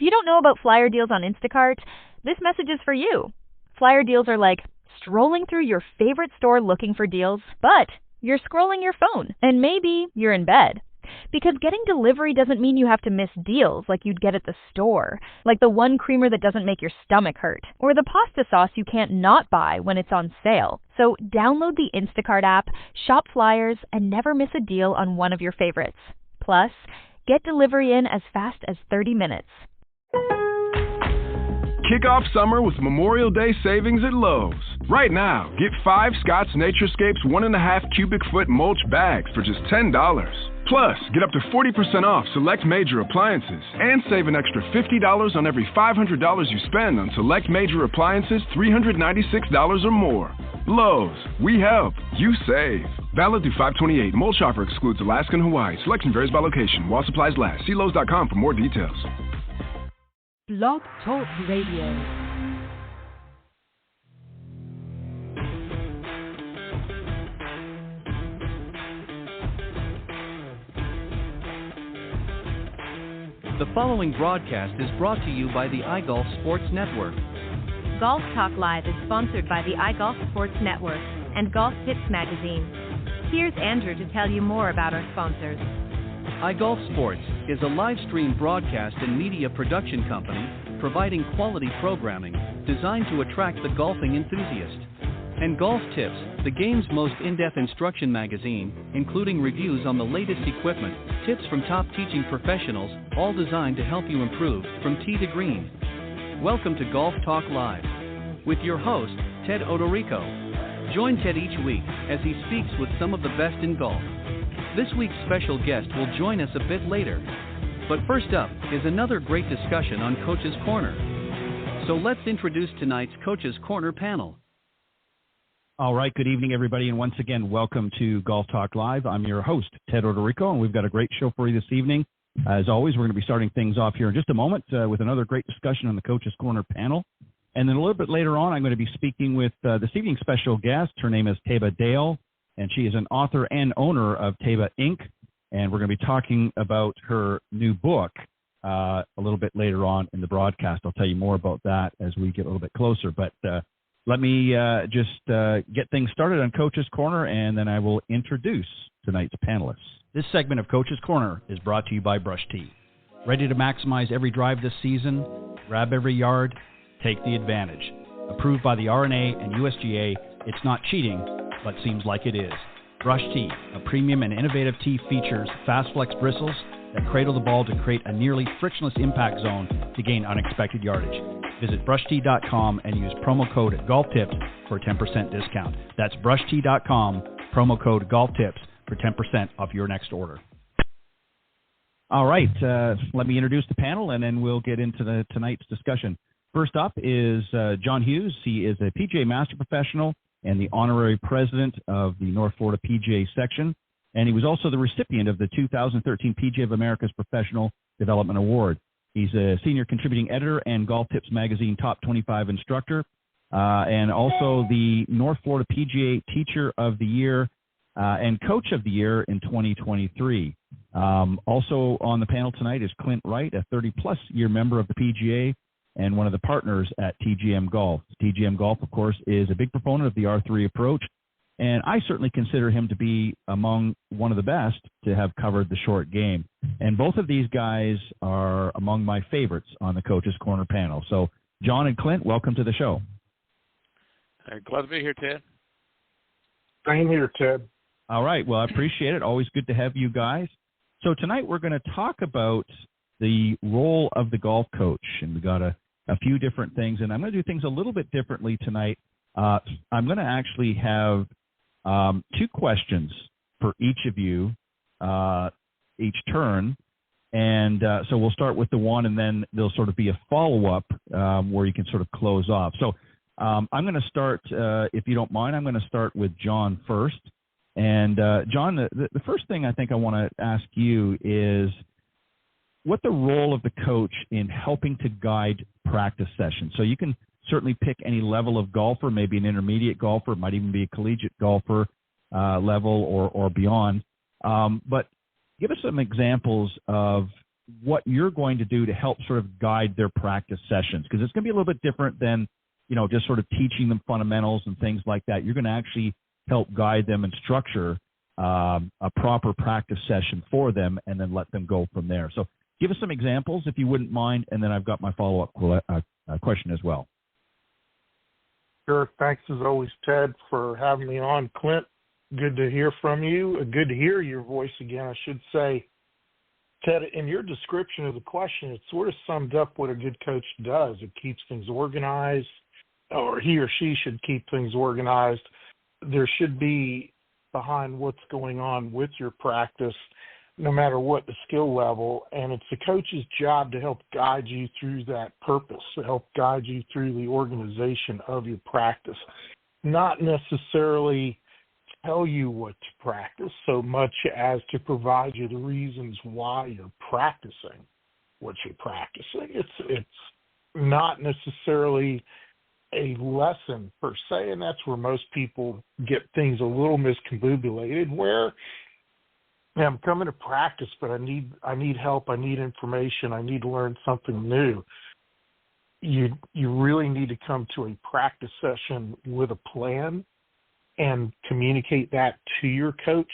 you don't know about flyer deals on Instacart, this message is for you. Flyer deals are like strolling through your favorite store looking for deals, but you're scrolling your phone, and maybe you're in bed. Because getting delivery doesn't mean you have to miss deals like you'd get at the store, like the one creamer that doesn't make your stomach hurt, or the pasta sauce you can't not buy when it's on sale. So download the Instacart app, shop flyers, and never miss a deal on one of your favorites. Plus, get delivery in as fast as 30 minutes. Kick off summer with Memorial Day savings at Lowe's. Right now, get 5 Scott's Naturescapes 1.5 cubic foot mulch bags for just $10. Plus, get up to 40% off select major appliances and save an extra $50 on every $500 you spend on select major appliances $396 or more. Lowe's, we help, you save. Valid through 5/28. Mulch offer excludes Alaska and Hawaii. Selection varies by location. While supplies last. See Lowe's.com for more details. Blog Talk Radio. The following broadcast is brought to you by the iGolf Sports Network. Golf Talk Live is sponsored by the iGolf Sports Network and Golf Tips Magazine. Here's Andrew to tell you more about our sponsors. iGolf Sports is a live stream broadcast and media production company providing quality programming designed to attract the golfing enthusiast. And Golf Tips, the game's most in-depth instruction magazine, including reviews on the latest equipment, tips from top teaching professionals, all designed to help you improve from tee to green. Welcome to Golf Talk Live with your host, Ted Odorico. Join Ted each week as he speaks with some of the best in golf. This week's special guest will join us a bit later. But first up is another great discussion on Coach's Corner. So let's introduce tonight's Coach's Corner panel. All right, good evening, everybody, and once again, welcome to Golf Talk Live. I'm your host, Ted Odorico, and we've got a great show for you this evening. As always, we're going to be starting things off here in just a moment with another great discussion on the Coach's Corner panel. And then a little bit later on, I'm going to be speaking with this evening's special guest. Her name is Taba Dale, and she is an author and owner of Taba Inc., and we're going to be talking about her new book a little bit later on in the broadcast. I'll tell you more about that as we get a little bit closer, but let me just get things started on Coach's Corner, and then I will introduce tonight's panelists. This segment of Coach's Corner is brought to you by Brush Tea. Ready to maximize every drive this season? Grab every yard? Take the advantage. Approved by the RNA and USGA, it's not cheating, but seems like it is. Brush Tea, a premium and innovative tea, features fast flex bristles that cradle the ball to create a nearly frictionless impact zone to gain unexpected yardage. Visit brushtea.com and use promo code GolfTips for a 10% discount. That's brushtea.com, promo code GolfTips for 10% off your next order. All right, let me introduce the panel, and then we'll get into tonight's discussion. First up is John Hughes. He is a PGA Master Professional and the honorary president of the North Florida PGA section, and he was also the recipient of the 2013 PGA of America's Professional Development Award. He's a senior contributing editor and Golf Tips Magazine Top 25 instructor, and also the North Florida PGA Teacher of the Year and Coach of the Year in 2023. Also on the panel tonight is Clint Wright, a 30-plus year member of the PGA and one of the partners at TGM Golf. TGM Golf, of course, is a big proponent of the R3 approach, and I certainly consider him to be among one of the best to have covered the short game. And both of these guys are among my favorites on the Coach's Corner panel. So, John and Clint, welcome to the show. Glad to be here, Ted. Same here, Ted. All right. Well, I appreciate it. Always good to have you guys. So tonight we're going to talk about the role of the golf coach, and we got a few different things, and I'm going to do things a little bit differently tonight. I'm going to actually have two questions for each of you, each turn, and so we'll start with the one, and then there'll sort of be a follow-up where you can sort of close off. So I'm going to start, if you don't mind, I'm going to start with John first. And John, the first thing I think I want to ask you is what the role of the coach in helping to guide practice sessions. So you can certainly pick any level of golfer, maybe an intermediate golfer, it might even be a collegiate golfer level or beyond. But give us some examples of what you're going to do to help sort of guide their practice sessions, because it's going to be a little bit different than, just sort of teaching them fundamentals and things like that. You're going to actually help guide them and structure a proper practice session for them and then let them go from there. So give us some examples if you wouldn't mind, and then I've got my follow-up question as well. Sure. Thanks as always, Ted, for having me on. Clint, good to hear from you. Good to hear your voice again, I should say. Ted, in your description of the question, it sort of summed up what a good coach does. It keeps things organized, or he or she should keep things organized. There should be behind what's going on with your practice, no matter what the skill level, and it's the coach's job to help guide you through that purpose, to help guide you through the organization of your practice, not necessarily tell you what to practice so much as to provide you the reasons why you're practicing what you're practicing. It's not necessarily a lesson per se, and that's where most people get things a little misconfabulated, where I'm coming to practice, but I need help, I need information, I need to learn something new. You really need to come to a practice session with a plan and communicate that to your coach,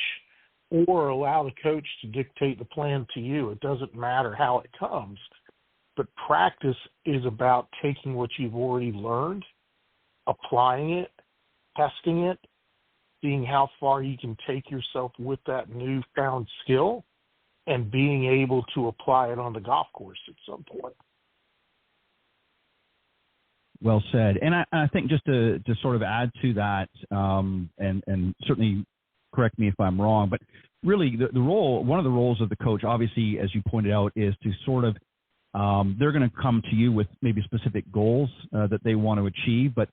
or allow the coach to dictate the plan to you. It doesn't matter how it comes, but practice is about taking what you've already learned, applying it, testing it, seeing how far you can take yourself with that newfound skill, and being able to apply it on the golf course at some point. Well said. And I think just to sort of add to that, and certainly correct me if I'm wrong, but really the role, one of the roles of the coach, obviously, as you pointed out, is to sort of, they're going to come to you with maybe specific goals that they want to achieve, but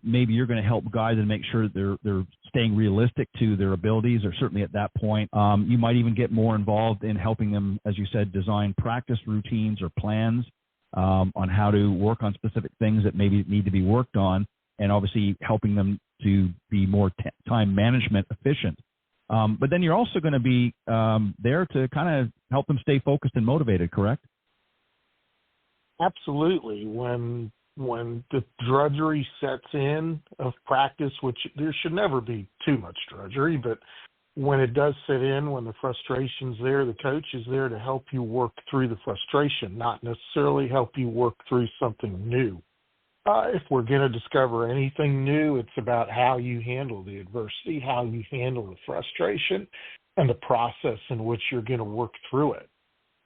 maybe you're going to help guide and make sure they're staying realistic to their abilities, or certainly at that point. You might even get more involved in helping them, as you said, design practice routines or plans on how to work on specific things that maybe need to be worked on, and obviously helping them to be more time management efficient. But then you're also going to be there to kind of help them stay focused and motivated, correct? Absolutely. When the drudgery sets in of practice, which there should never be too much drudgery, but when it does set in, when the frustration's there, the coach is there to help you work through the frustration, not necessarily help you work through something new. If we're going to discover anything new, it's about how you handle the adversity, how you handle the frustration, and the process in which you're going to work through it.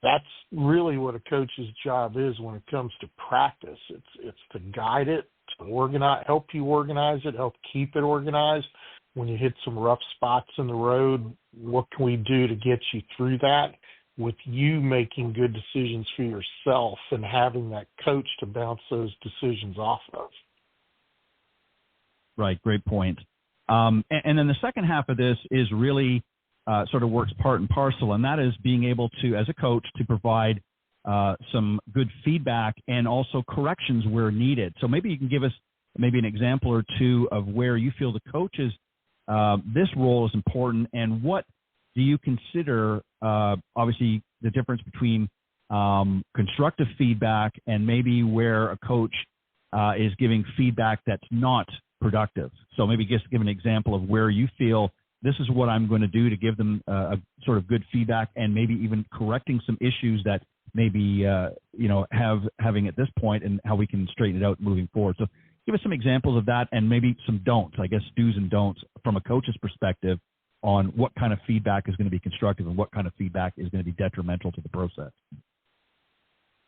That's really what a coach's job is when it comes to practice. It's to guide it, to organize, help you organize it, help keep it organized. When you hit some rough spots in the road, what can we do to get you through that, with you making good decisions for yourself and having that coach to bounce those decisions off of. Right, great point. And then the second half of this is really sort of works part and parcel, and that is being able to, as a coach, to provide some good feedback and also corrections where needed. So maybe you can give us maybe an example or two of where you feel the coach's this role is important, and what do you consider, obviously, the difference between constructive feedback and maybe where a coach is giving feedback that's not productive. So maybe just give an example of where you feel this is what I'm going to do to give them a sort of good feedback, and maybe even correcting some issues that maybe having at this point, and how we can straighten it out moving forward. So give us some examples of that, and maybe some don'ts, I guess, do's and don'ts from a coach's perspective on what kind of feedback is going to be constructive and what kind of feedback is going to be detrimental to the process.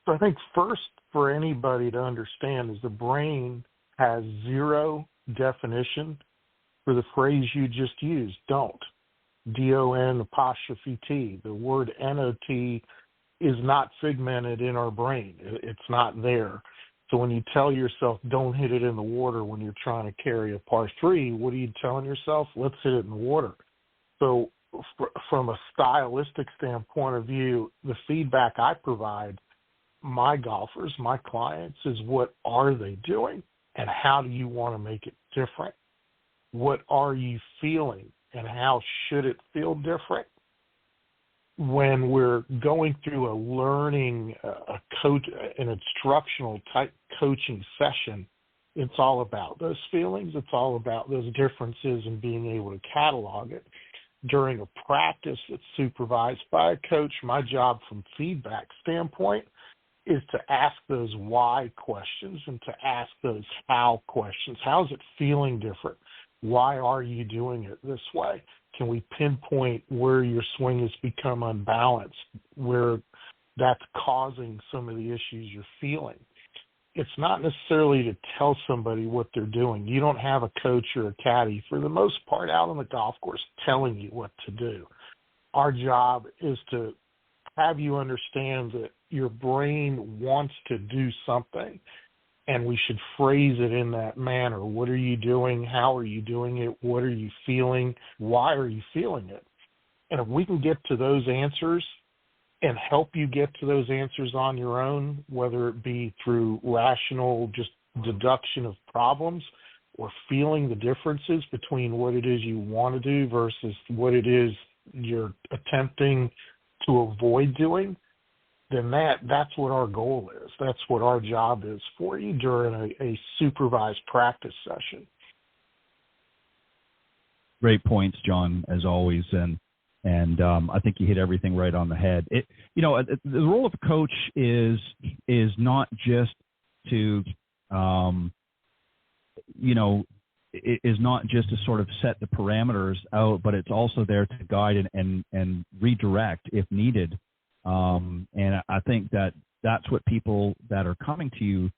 So I think first, for anybody to understand, is the brain has zero definition for the phrase you just used, don't. D-O-N''T. The word N-O-T is not figmented in our brain. It's not there. So when you tell yourself, don't hit it in the water when you're trying to carry a par 3, what are you telling yourself? Let's hit it in the water. So from a stylistic standpoint of view, the feedback I provide my golfers, my clients, is what are they doing and how do you want to make it different? What are you feeling and how should it feel different? when we're going through a learning, an instructional type coaching session, it's all about those feelings. It's all about those differences and being able to catalog it. During a practice that's supervised by a coach, my job from feedback standpoint is to ask those why questions and to ask those how questions. How's it feeling different? Why are you doing it this way? Can we pinpoint where your swing has become unbalanced, where that's causing some of the issues you're feeling? It's not necessarily to tell somebody what they're doing. You don't have a coach or a caddy, for the most part, out on the golf course telling you what to do. Our job is to have you understand that your brain wants to do something, and we should phrase it in that manner. What are you doing? How are you doing it? What are you feeling? Why are you feeling it? And if we can get to those answers and help you get to those answers on your own, whether it be through rational just deduction of problems or feeling the differences between what it is you want to do versus what it is you're attempting to avoid doing, then that's what our goal is. That's what our job is for you during a supervised practice session. Great points, John, as always, and I think you hit everything right on the head. The role of a coach is not just to, is not just to sort of set the parameters out, but it's also there to guide and redirect if needed. And I think that's what people that are coming to you,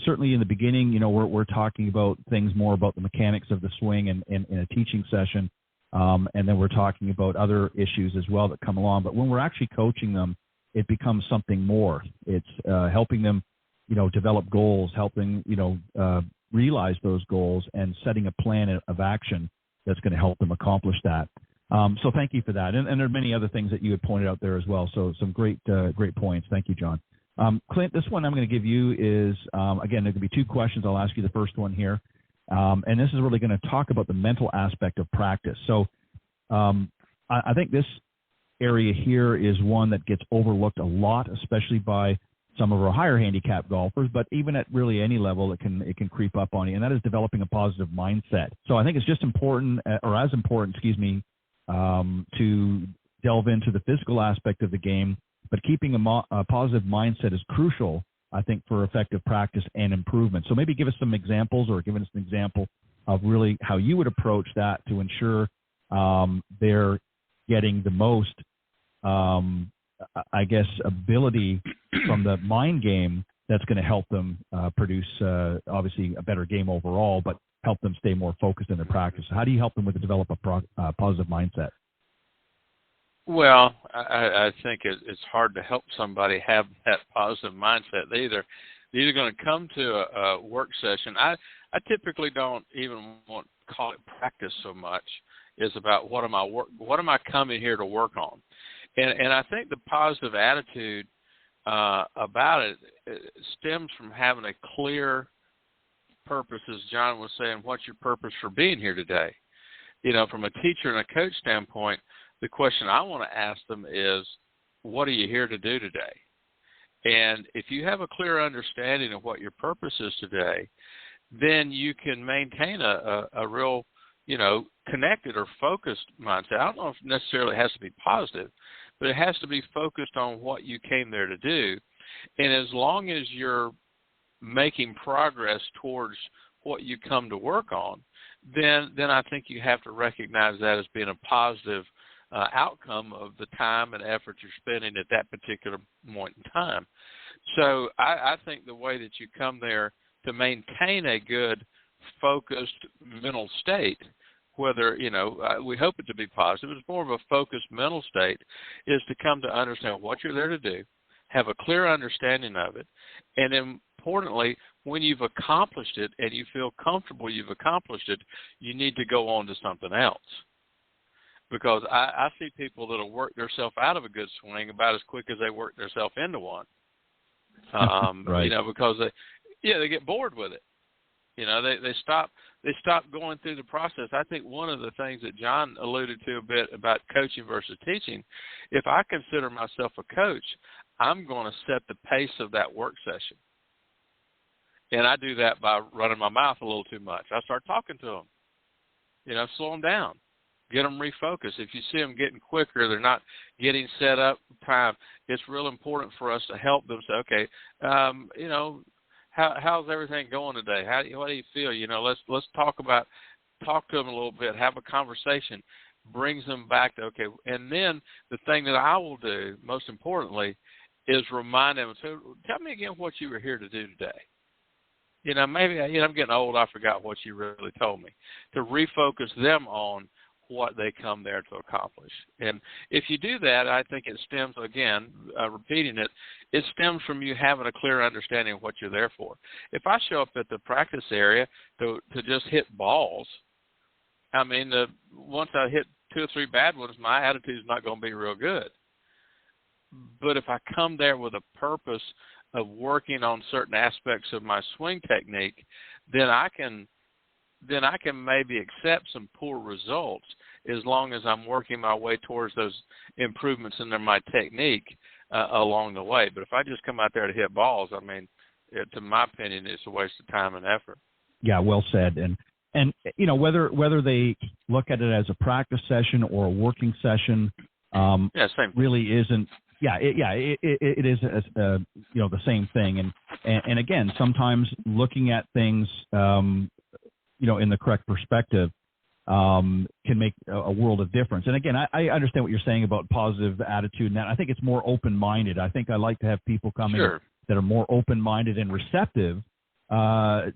certainly in the beginning, we're talking about things more about the mechanics of the swing and in a teaching session. And then we're talking about other issues as well that come along. But when we're actually coaching them, it becomes something more. It's helping them, develop goals, helping, realize those goals and setting a plan of action that's going to help them accomplish that. So thank you for that. And there are many other things that you had pointed out there as well. So some great points. Thank you, John. Clint, this one I'm going to give you is, again, there could be two questions. I'll ask you the first one here. And this is really going to talk about the mental aspect of practice. So I think this area here is one that gets overlooked a lot, especially by some of our higher handicap golfers, but even at really any level, it can creep up on you, and that is developing a positive mindset. So I think it's just important, or as important, to delve into the physical aspect of the game, but keeping a positive mindset is crucial, I think, for effective practice and improvement. So maybe give us some examples, or give us an example of really how you would approach that to ensure they're getting the most, ability from the mind game that's going to help them produce, obviously, a better game overall, but help them stay more focused in their practice. How do you help them develop a positive mindset? Well, I think it's hard to help somebody have that positive mindset. They're either going to come to a work session. I typically don't even want to call it practice so much. It's about what am I coming here to work on, and I think the positive attitude about it stems from having a clear purpose, as John was saying. What's your purpose for being here today? From a teacher and a coach standpoint, the question I want to ask them is, what are you here to do today? And if you have a clear understanding of what your purpose is today, then you can maintain a real, connected or focused mindset. I don't know if necessarily it has to be positive, but it has to be focused on what you came there to do. And as long as you're making progress towards what you come to work on, then I think you have to recognize that as being a positive outcome of the time and effort you're spending at that particular point in time. So I think the way that you come there to maintain a good, focused mental state, whether, we hope it to be positive, it's more of a focused mental state, is to come to understand what you're there to do, have a clear understanding of it, and importantly, when you've accomplished it and you feel comfortable you've accomplished it, you need to go on to something else. Because I see people that will work themselves out of a good swing about as quick as they work themselves into one. Right. Because they get bored with it. They stop going through the process. I think one of the things that John alluded to a bit about coaching versus teaching, if I consider myself a coach, I'm going to set the pace of that work session. And I do that by running my mouth a little too much. I start talking to them, slow them down, get them refocused. If you see them getting quicker, they're not getting set up time, it's real important for us to help them say, okay, how's everything going today? What do you feel? Let's talk to them a little bit, have a conversation, brings them back to, okay. And then the thing that I will do, most importantly, is remind them, so tell me again what you were here to do today. Maybe, I'm getting old, I forgot what you really told me. To refocus them on what they come there to accomplish. And if you do that, I think it stems, again, repeating it, it stems from you having a clear understanding of what you're there for. If I show up at the practice area to just hit balls, once I hit 2 or 3 bad ones, my attitude's not going to be real good. But if I come there with a purpose of working on certain aspects of my swing technique, then I can maybe accept some poor results as long as I'm working my way towards those improvements in my technique along the way. But if I just come out there to hit balls, to my opinion, it's a waste of time and effort. Yeah, well said. And whether they look at it as a practice session or a working session, same really isn't. It is the same thing. And again, sometimes looking at things in the correct perspective can make a world of difference. And again, I understand what you're saying about positive attitude and that. I think it's more open-minded. I think I like to have people come in that are more open-minded and receptive, to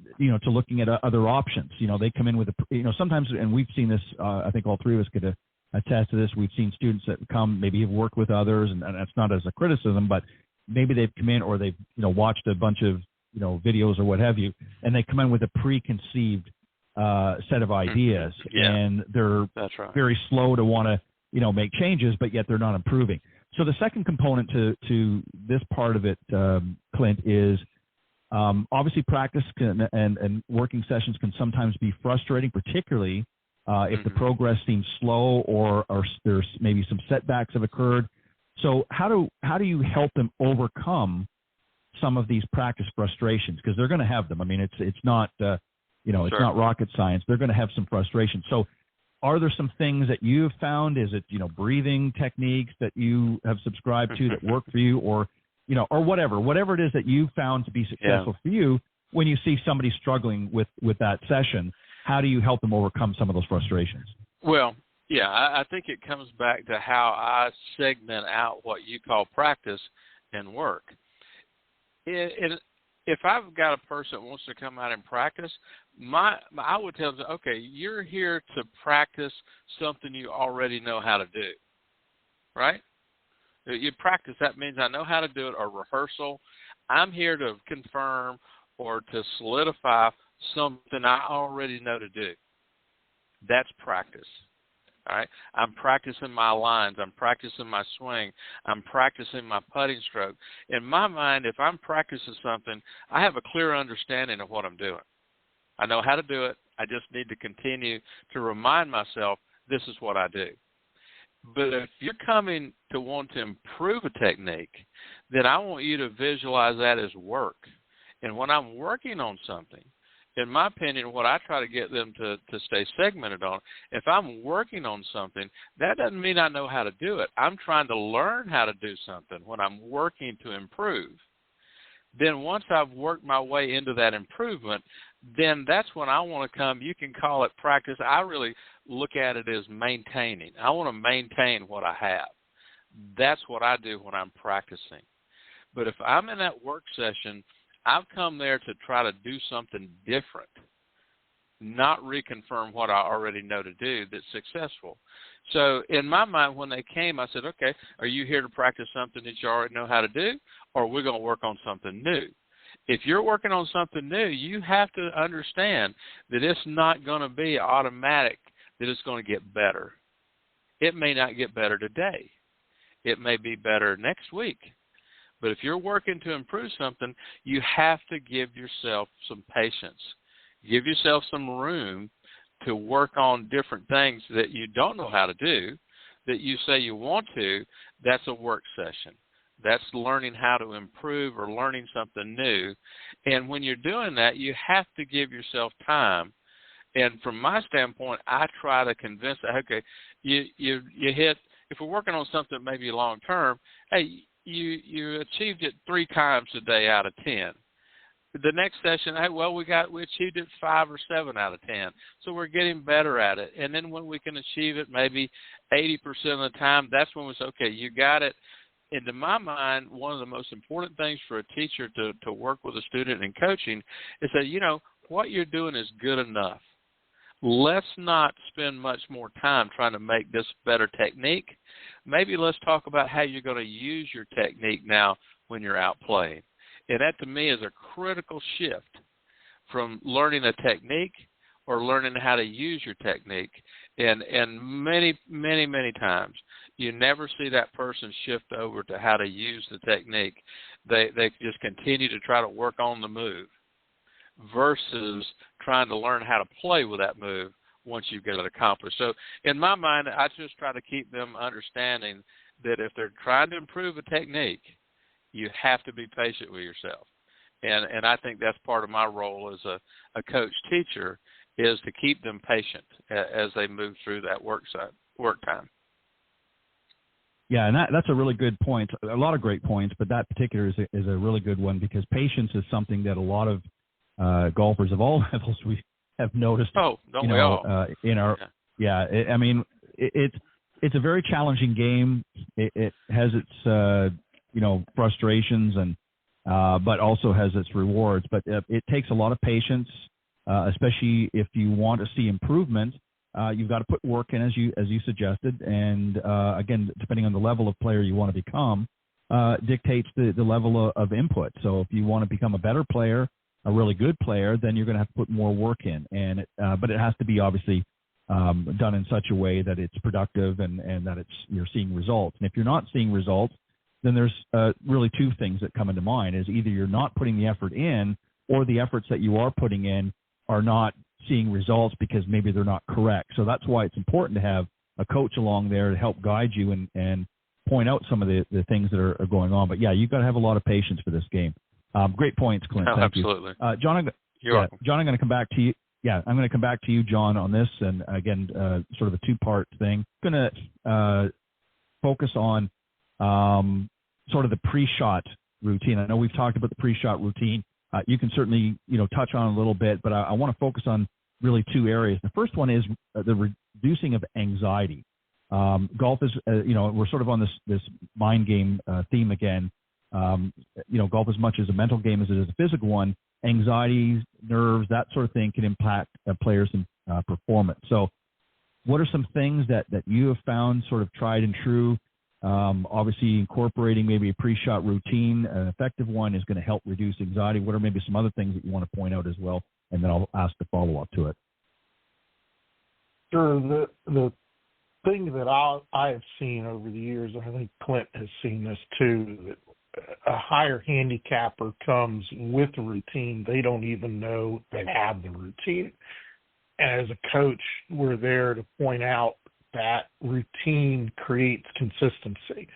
looking at other options. They come in with sometimes, and we've seen this, I think all three of us could attest to this. We've seen students that come, maybe have worked with others, and that's not as a criticism, but maybe they've come in or they've, watched a bunch of, videos or what have you, and they come in with a preconceived set of ideas, and they're very slow to want to, make changes, but yet they're not improving. So the second component to this part of it, Clint, is obviously practice and working sessions can sometimes be frustrating, particularly if the progress seems slow or there's maybe some setbacks have occurred. So how do you help them overcome some of these practice frustrations? Because they're going to have them. It's not it's not rocket science. They're going to have some frustration. So are there some things that you've found? Is it breathing techniques that you have subscribed to that work for you, or or whatever it is that you found to be successful for you when you see somebody struggling with that session? How do you help them overcome some of those frustrations? Well, I think it comes back to how I segment out what you call practice and work. If I've got a person that wants to come out and practice, I would tell them, okay, you're here to practice something you already know how to do, right? You practice, that means I know how to do it, or rehearsal. I'm here to confirm or to solidify something I already know to do. That's practice. All right. I'm practicing my lines. I'm practicing my swing. I'm practicing my putting stroke. In my mind, if I'm practicing something, I have a clear understanding of what I'm doing. I know how to do it. I just need to continue to remind myself this is what I do. But if you're coming to want to improve a technique, then I want you to visualize that as work. And when I'm working on something, in my opinion, what I try to get them to stay segmented on, if I'm working on something, that doesn't mean I know how to do it. I'm trying to learn how to do something when I'm working to improve. Then once I've worked my way into that improvement, then that's when I want to come. You can call it practice. I really look at it as maintaining. I want to maintain what I have. That's what I do when I'm practicing. But if I'm in that work session, I've come there to try to do something different, not reconfirm what I already know to do that's successful. So in my mind, when they came, I said, okay, are you here to practice something that you already know how to do, or are we going to work on something new? If you're working on something new, you have to understand that it's not going to be automatic that it's going to get better. It may not get better today. It may be better next week. But if you're working to improve something, you have to give yourself some patience. Give yourself some room to work on different things that you don't know how to do, that you say you want to. That's a work session. That's learning how to improve or learning something new. And when you're doing that, you have to give yourself time. And from my standpoint, I try to convince that, okay, you hit, if we're working on something maybe long term, hey, you achieved it 3 times a day out of 10. The next session, hey, well, we achieved it 5 or 7 out of 10. So we're getting better at it. And then when we can achieve it maybe 80% of the time, that's when we say, okay, you got it. And to my mind, one of the most important things for a teacher to work with a student in coaching is that, what you're doing is good enough. Let's not spend much more time trying to make this better technique. Maybe let's talk about how you're going to use your technique now when you're out playing. And that, to me, is a critical shift from learning a technique or learning how to use your technique. And many, many, many times, you never see that person shift over to how to use the technique. They just continue to try to work on the move versus trying to learn how to play with that move once you get it accomplished. So in my mind, I just try to keep them understanding that if they're trying to improve a technique, you have to be patient with yourself. And I think that's part of my role as a coach teacher, is to keep them patient as they move through that work time. Yeah, and that's a really good point. A lot of great points, but that particular is a really good one, because patience is something that a lot of golfers of all levels we have noticed. Oh, don't we all? In our I mean, it's a very challenging game. It has its frustrations and but also has its rewards. But it takes a lot of patience, especially if you want to see improvement. You've got to put work in, as you suggested, and again, depending on the level of player you want to become, dictates the level of input. So if you want to become a better player, a really good player, then you're going to have to put more work in. And but it has to be obviously done in such a way that it's productive and that you're seeing results. And if you're not seeing results, then there's really 2 things that come into mind: is either you're not putting the effort in, or the efforts that you are putting in are not seeing results because maybe they're not correct. So that's why it's important to have a coach along there to help guide you and point out some of the things that are going on. But yeah, you've got to have a lot of patience for this game. Great points, Clint. Oh, Thank absolutely. you. John, John, I'm going to come back to you. Yeah, I'm going to come back to you, John, on this. And again, sort of a 2-part thing. I'm going to focus on sort of the pre-shot routine. I know we've talked about the pre-shot routine. You can certainly, touch on it a little bit, but I want to focus on really 2 areas. The first one is the reducing of anxiety. Golf is, we're sort of on this mind game theme again. Golf, as much as a mental game as it is a physical one, anxiety, nerves, that sort of thing can impact players' performance. So what are some things that you have found sort of tried and true? Obviously, incorporating maybe a pre-shot routine, an effective one, is going to help reduce anxiety. What are maybe some other things that you want to point out as well? And then I'll ask the follow-up to it. Sure. The thing that I have seen over the years, and I think Clint has seen this too, that a higher handicapper comes with a routine. They don't even know they have the routine. And as a coach, we're there to point out that routine creates consistency,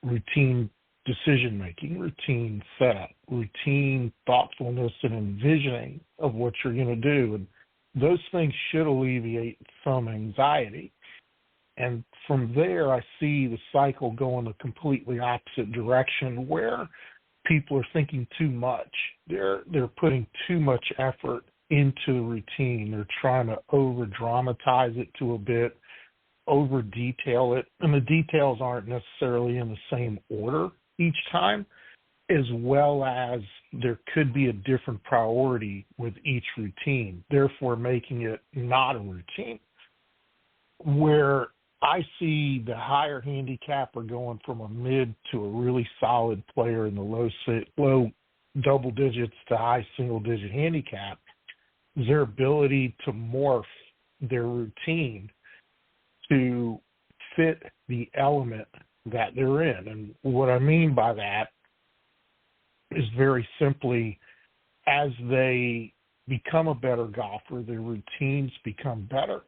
routine decision-making, routine setup, routine thoughtfulness and envisioning of what you're going to do. And those things should alleviate some anxiety. And from there, I see the cycle going the completely opposite direction, where people are thinking too much. They're putting too much effort into the routine. They're trying to over-dramatize it to a bit, over-detail it, and the details aren't necessarily in the same order each time, as well as there could be a different priority with each routine, therefore making it not a routine. Where I see the higher handicapper going from a mid to a really solid player in the low double digits to high single-digit handicap is their ability to morph their routine to fit the element that they're in. And what I mean by that is very simply, as they become a better golfer, their routines become better,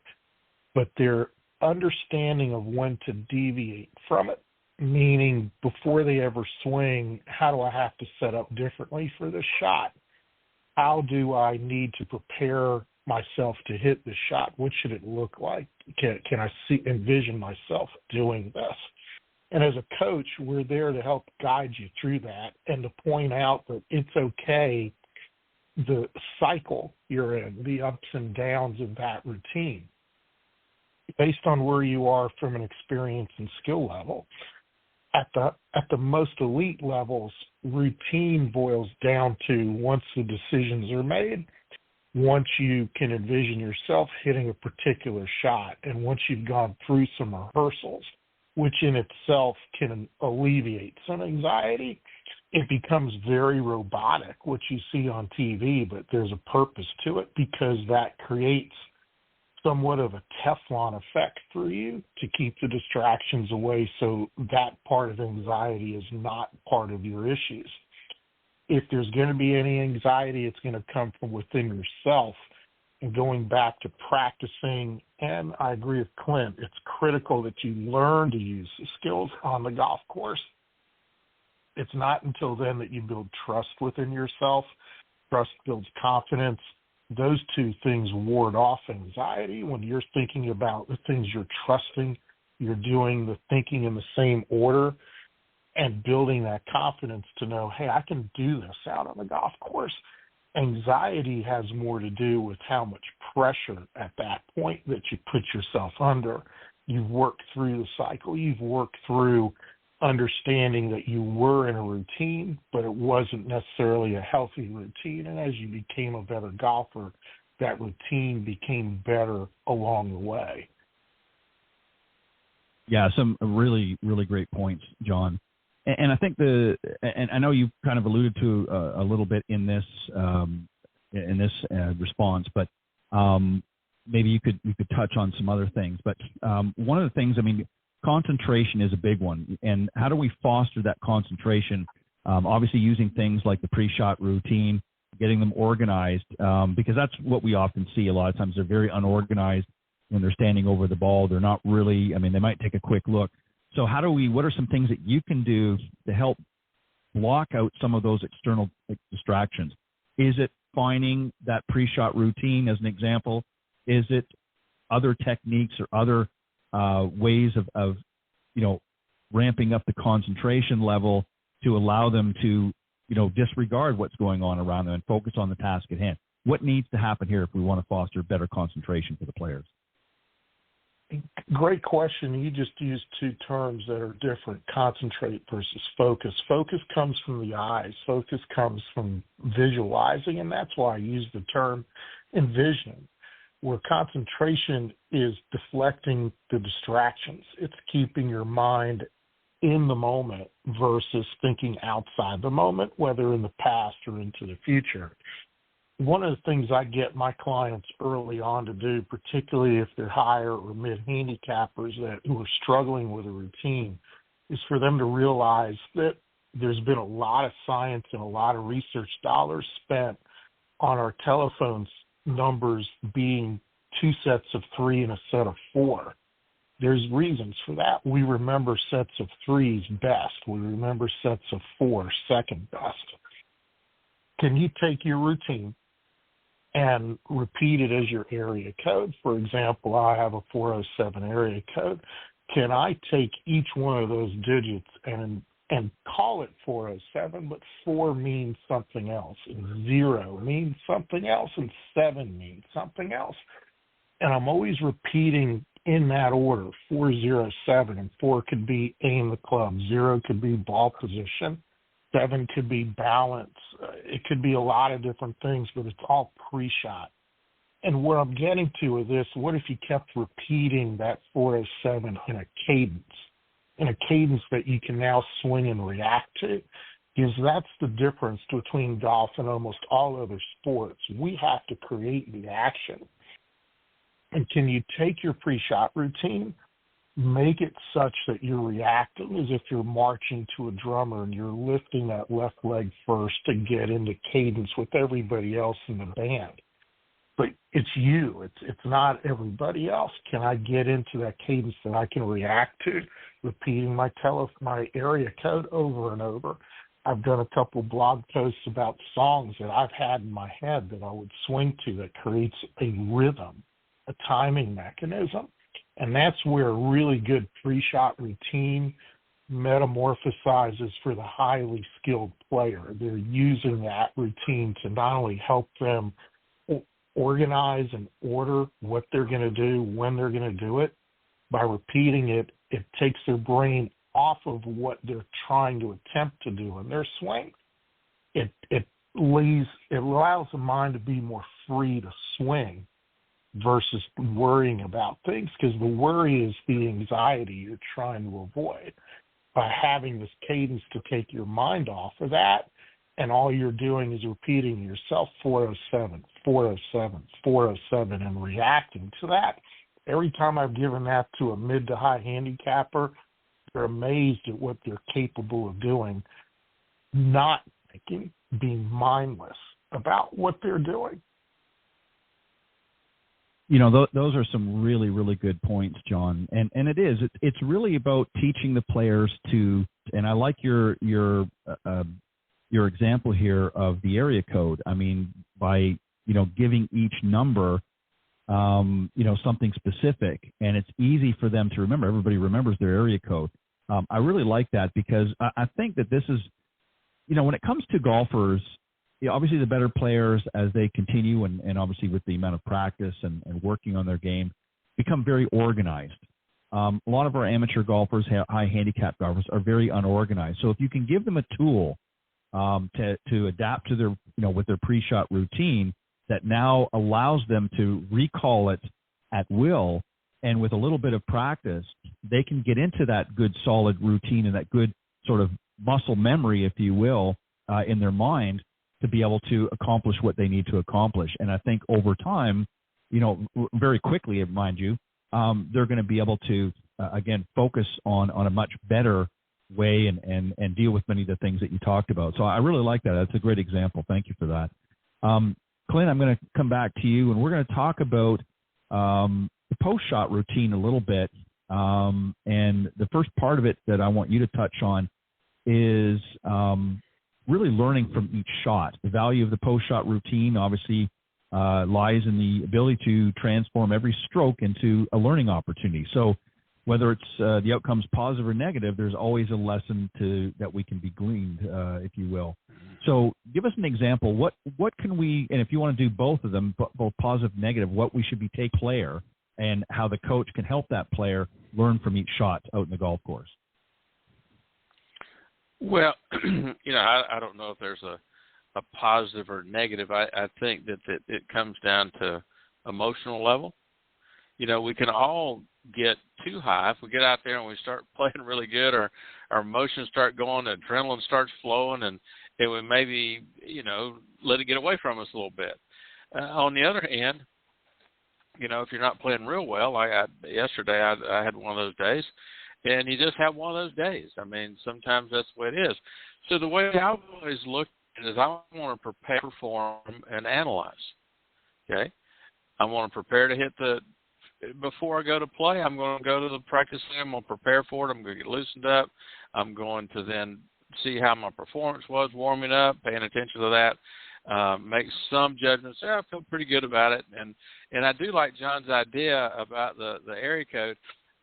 but their understanding of when to deviate from it, meaning before they ever swing, how do I have to set up differently for this shot? How do I need to prepare myself to hit the shot? What should it look like? Can I envision myself doing this? And as a coach, we're there to help guide you through that and to point out that it's okay, the cycle you're in, the ups and downs of that routine, based on where you are from an experience and skill level. At the most elite levels, routine boils down to once the decisions are made, once you can envision yourself hitting a particular shot, and once you've gone through some rehearsals, which in itself can alleviate some anxiety, it becomes very robotic, what you see on TV, but there's a purpose to it because that creates somewhat of a Teflon effect for you to keep the distractions away so that part of anxiety is not part of your issues. If there's going to be any anxiety, it's going to come from within yourself. And going back to practicing, and I agree with Clint, it's critical that you learn to use the skills on the golf course. It's not until then that you build trust within yourself. Trust builds confidence. Those two things ward off anxiety. When you're thinking about the things you're trusting, you're doing the thinking in the same order and building that confidence to know, hey, I can do this out on the golf course. Anxiety has more to do with how much pressure at that point that you put yourself under. You've worked through the cycle. You've worked through understanding that you were in a routine, but it wasn't necessarily a healthy routine. And as you became a better golfer, that routine became better along the way. Yeah, some really, really great points, John. And I think and I know you kind of alluded to a little bit in this response, but maybe you could touch on some other things. But one of the things, I mean, concentration is a big one. And how do we foster that concentration? Obviously using things like the pre-shot routine, getting them organized, because that's what we often see a lot of times. They're very unorganized when they're standing over the ball. They're not really, I mean, they might take a quick look. So what are some things that you can do to help block out some of those external distractions? Is it finding that pre-shot routine as an example? Is it other techniques or other ways of ramping up the concentration level to allow them to, disregard what's going on around them and focus on the task at hand? What needs to happen here if we want to foster better concentration for the players? Great question. You just used two terms that are different, concentrate versus focus. Focus comes from the eyes. Focus comes from visualizing, and that's why I use the term envisioning, where concentration is deflecting the distractions. It's keeping your mind in the moment versus thinking outside the moment, whether in the past or into the future. One of the things I get my clients early on to do, particularly if they're higher or mid-handicappers who are struggling with a routine, is for them to realize that there's been a lot of science and a lot of research dollars spent on our telephones numbers being 2 sets of 3 and a set of 4. There's reasons for that. We remember sets of 3s best. We remember sets of 4 second best. Can you take your routine and repeat it as your area code? For example, I have a 407 area code. Can I take each one of those digits and call it 407, but 4 means something else, and 0 means something else, and 7 means something else? And I'm always repeating in that order, 407, and 4 could be aim the club, 0 could be ball position, 7 could be balance. It could be a lot of different things, but it's all pre-shot. And where I'm getting to with this, what if you kept repeating that 407 in a cadence that you can now swing and react to? Because that's the difference between golf and almost all other sports. We have to create the action. And can you take your pre-shot routine, make it such that you're reacting as if you're marching to a drummer and you're lifting that left leg first to get into cadence with everybody else in the band? but it's you. It's not everybody else. Can I get into that cadence that I can react to, repeating my area code over and over? I've done a couple blog posts about songs that I've had in my head that I would swing to that creates a rhythm, a timing mechanism. And that's where a really good pre-shot routine metamorphosizes for the highly skilled player. They're using that routine to not only help them organize and order what they're going to do, when they're going to do it. By repeating it, it takes their brain off of what they're trying to attempt to do in their swing. It allows the mind to be more free to swing versus worrying about things, because the worry is the anxiety you're trying to avoid. By having this cadence to take your mind off of that, and all you're doing is repeating yourself 407, 407, 407, and reacting to that. Every time I've given that to a mid to high handicapper, they're amazed at what they're capable of doing, not thinking, being mindless about what they're doing. You know, those are some really, really good points, John. And it's really about teaching the players to, and I like your example here of the area code. I mean, by, giving each number, something specific, and it's easy for them to remember. Everybody remembers their area code. I really like that, because I think that this is, when it comes to golfers, obviously the better players, as they continue and obviously with the amount of practice and working on their game, become very organized. A lot of our amateur golfers, high handicap golfers, are very unorganized. So if you can give them a tool to adapt to their, with their pre-shot routine that now allows them to recall it at will, and with a little bit of practice, they can get into that good solid routine and that good sort of muscle memory, if you will, in their mind, to be able to accomplish what they need to accomplish. And I think over time, very quickly, mind you, they're going to be able to, again, focus on a much better way and deal with many of the things that you talked about. So I really like that. That's a great example. Thank you for that. Clint, I'm going to come back to you, and we're going to talk about the post-shot routine a little bit. And the first part of it that I want you to touch on is really learning from each shot. The value of the post-shot routine obviously lies in the ability to transform every stroke into a learning opportunity. So whether it's the outcome's positive or negative, there's always a lesson that we can be gleaned, if you will. So give us an example. What can we, and if you want to do both of them, both positive and negative, what we should be take player and how the coach can help that player learn from each shot out in the golf course. Well, I don't know if there's a positive or negative. I think that it comes down to emotional level. We can all get too high. If we get out there and we start playing really good, our emotions start going, the adrenaline starts flowing, and we maybe, let it get away from us a little bit. On the other hand, if you're not playing real well, yesterday I had one of those days, and you just have one of those days. I mean, sometimes that's the way it is. So the way I've always looked at it is I want to prepare, perform, and analyze. Okay? I want to prepare to hit before I go to play, I'm going to go to the practice room. I'm going to prepare for it. I'm going to get loosened up. I'm going to then see how my performance was warming up, paying attention to that, make some judgments. I feel pretty good about it. And I do like John's idea about the area code.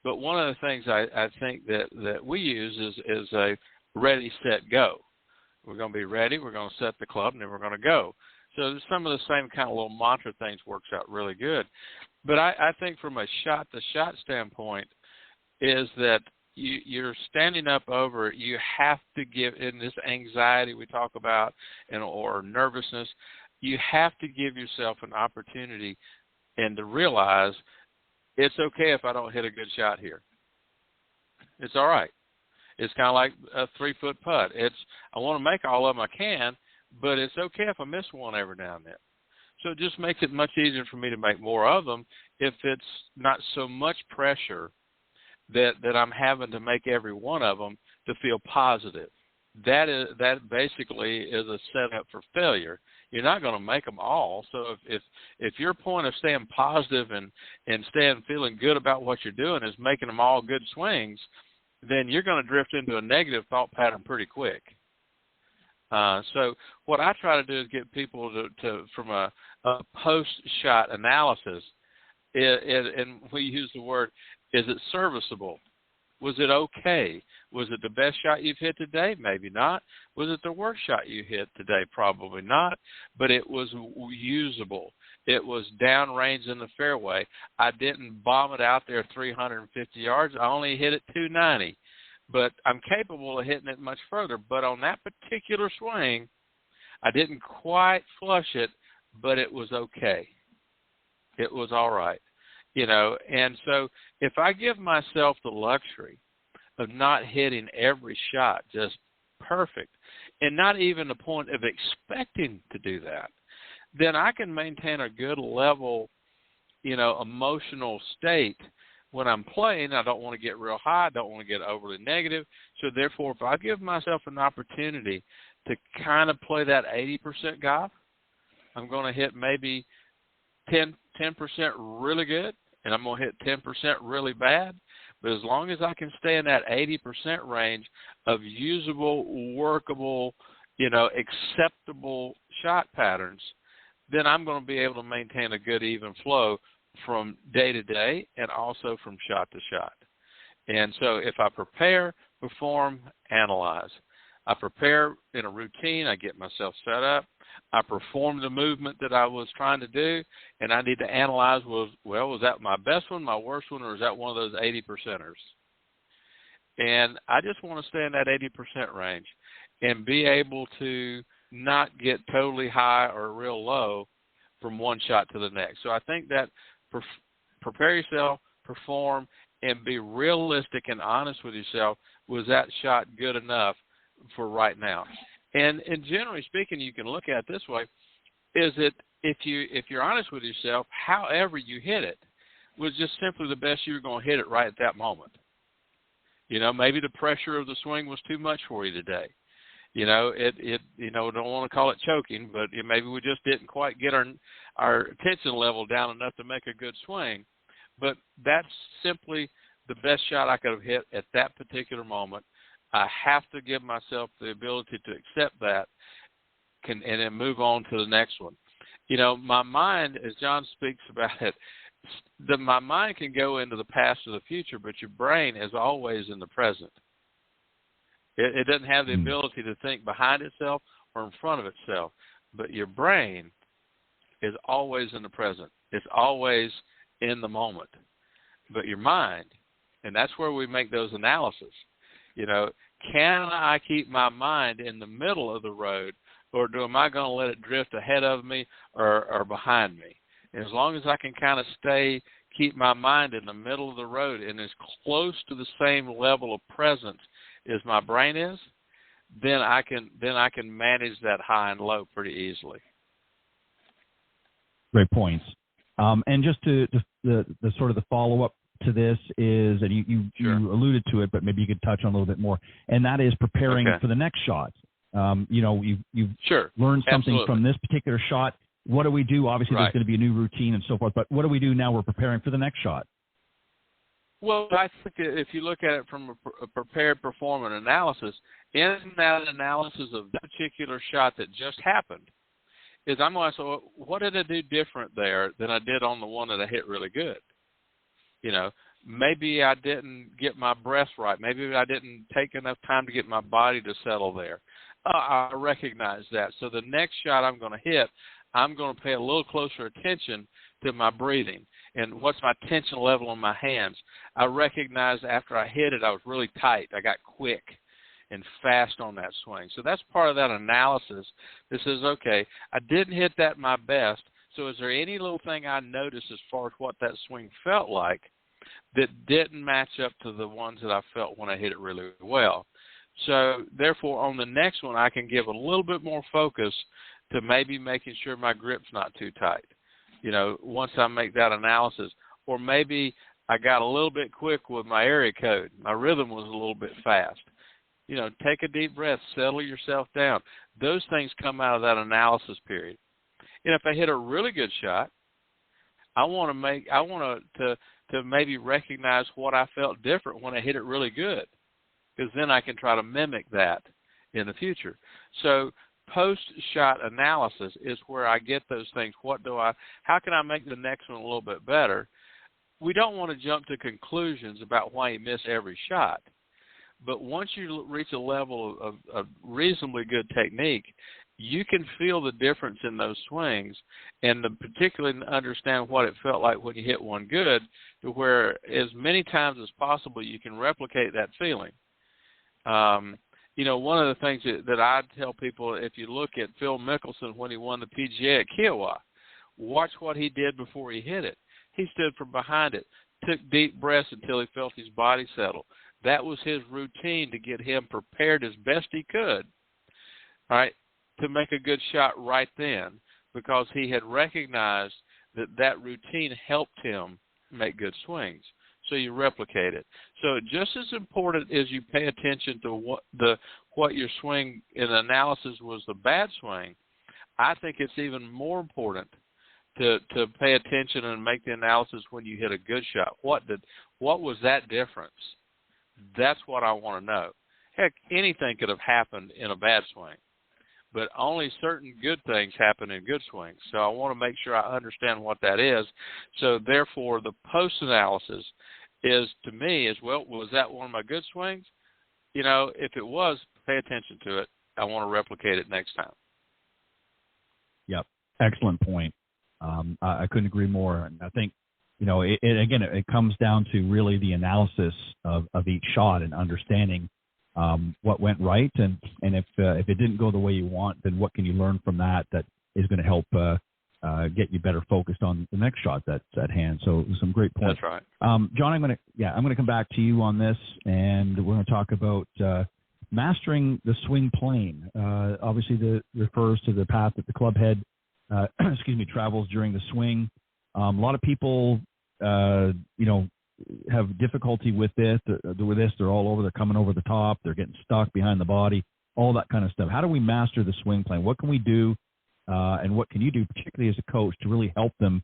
But one of the things I think that we use is a ready, set, go. We're going to be ready. We're going to set the club, and then we're going to go. So some of the same kind of little mantra things works out really good. But I think from a shot-to-shot standpoint is that you're standing up over it. You have to give, in this anxiety we talk about or nervousness, you have to give yourself an opportunity and to realize it's okay if I don't hit a good shot here. It's all right. It's kind of like a 3-foot putt. I want to make all of them I can, but it's okay if I miss one every now and then. So it just makes it much easier for me to make more of them if it's not so much pressure that I'm having to make every one of them to feel positive. that basically is a setup for failure. You're not going to make them all. So if your point of staying positive and staying feeling good about what you're doing is making them all good swings, then you're going to drift into a negative thought pattern pretty quick. So what I try to do is get people to from a post-shot analysis, and we use the word, is it serviceable? Was it okay? Was it the best shot you've hit today? Maybe not. Was it the worst shot you hit today? Probably not. But it was usable. It was downrange in the fairway. I didn't bomb it out there 350 yards. I only hit it 290. But I'm capable of hitting it much further. But on that particular swing, I didn't quite flush it, but it was okay. It was all right. And so if I give myself the luxury of not hitting every shot just perfect and not even the point of expecting to do that, then I can maintain a good level, emotional state when I'm playing. I don't want to get real high. I don't want to get overly negative. So therefore, if I give myself an opportunity to kind of play that 80% golf, I'm going to hit maybe 10% really good, and I'm going to hit 10% really bad. But as long as I can stay in that 80% range of usable, workable, acceptable shot patterns, then I'm going to be able to maintain a good even flow from day to day and also from shot to shot. And so if I prepare, perform, analyze. I prepare in a routine. I get myself set up. I perform the movement that I was trying to do, and I need to analyze, was that my best one, my worst one, or is that one of those 80%ers? And I just want to stay in that 80% range and be able to not get totally high or real low from one shot to the next. So I think that prepare yourself, perform, and be realistic and honest with yourself. Was that shot good enough for right now? And generally speaking, you can look at it this way: is it if you're honest with yourself, however you hit it was just simply the best you were going to hit it right at that moment. Maybe the pressure of the swing was too much for you today. Don't want to call it choking, but maybe we just didn't quite get our attention level down enough to make a good swing. But that's simply the best shot I could have hit at that particular moment. I have to give myself the ability to accept that and then move on to the next one. My mind, as John speaks about it, my mind can go into the past or the future, but your brain is always in the present. It doesn't have the ability to think behind itself or in front of itself, but your brain is always in the present. It's always in the moment. But your mind, and that's where we make those analyses, can I keep my mind in the middle of the road, or am I going to let it drift ahead of me or behind me? And as long as I can kind of keep my mind in the middle of the road and as close to the same level of presence as my brain is, then I can manage that high and low pretty easily. Great points. And just to the sort of the follow-up to this is, and you alluded to it, but maybe you could touch on a little bit more, and that is preparing for the next shot. You've learned something from this particular shot. What do we do? Obviously, there's going to be a new routine and so forth, but what do we do now we're preparing for the next shot? Well, I think if you look at it from a prepared, perform, and analysis, in that analysis of that particular shot that just happened, is I'm going to say, what did I do different there than I did on the one that I hit really good? Maybe I didn't get my breath right. Maybe I didn't take enough time to get my body to settle there. I recognize that. So the next shot I'm going to hit, I'm going to pay a little closer attention to my breathing and what's my tension level in my hands. I recognized after I hit it, I was really tight. I got quick and fast on that swing. So that's part of that analysis. This is, okay, I didn't hit that my best, so is there any little thing I noticed as far as what that swing felt like that didn't match up to the ones that I felt when I hit it really well? So therefore, on the next one, I can give a little bit more focus to maybe making sure my grip's not too tight, once I make that analysis. Or maybe I got a little bit quick with my area code. My rhythm was a little bit fast. take a deep breath, settle yourself down. Those things come out of that analysis period. And if I hit a really good shot, I want to maybe recognize what I felt different when I hit it really good, because then I can try to mimic that in the future. So post-shot analysis is where I get those things. How can I make the next one a little bit better? We don't want to jump to conclusions about why you miss every shot. But once you reach a level of reasonably good technique, you can feel the difference in those swings, and particularly understand what it felt like when you hit one good, to where as many times as possible you can replicate that feeling. One of the things that I tell people, if you look at Phil Mickelson when he won the PGA at Kiowa, watch what he did before he hit it. He stood from behind it, took deep breaths until he felt his body settle. That was his routine to get him prepared as best he could, right, to make a good shot right then, because he had recognized that routine helped him make good swings. So you replicate it. So just as important as you pay attention to what your swing in analysis was the bad swing, I think it's even more important to pay attention and make the analysis when you hit a good shot. What was that difference? That's what I want to know. Heck, anything could have happened in a bad swing, but only certain good things happen in good swings. So I want to make sure I understand what that is. So therefore, the post-analysis is, to me, was that one of my good swings? If it was, pay attention to it. I want to replicate it next time. Yep. Excellent point. I couldn't agree more. And I think, it comes down to really the analysis of each shot and understanding what went right, and if it didn't go the way you want, then what can you learn from that is going to help get you better focused on the next shot that's at hand. So some great points. That's right. John, I'm going to come back to you on this, and we're going to talk about mastering the swing plane. Obviously, that refers to the path that the club head travels during the swing. A lot of people, have difficulty with this. They're all over. They're coming over the top. They're getting stuck behind the body. All that kind of stuff. How do we master the swing plane? What can we do, and what can you do, particularly as a coach, to really help them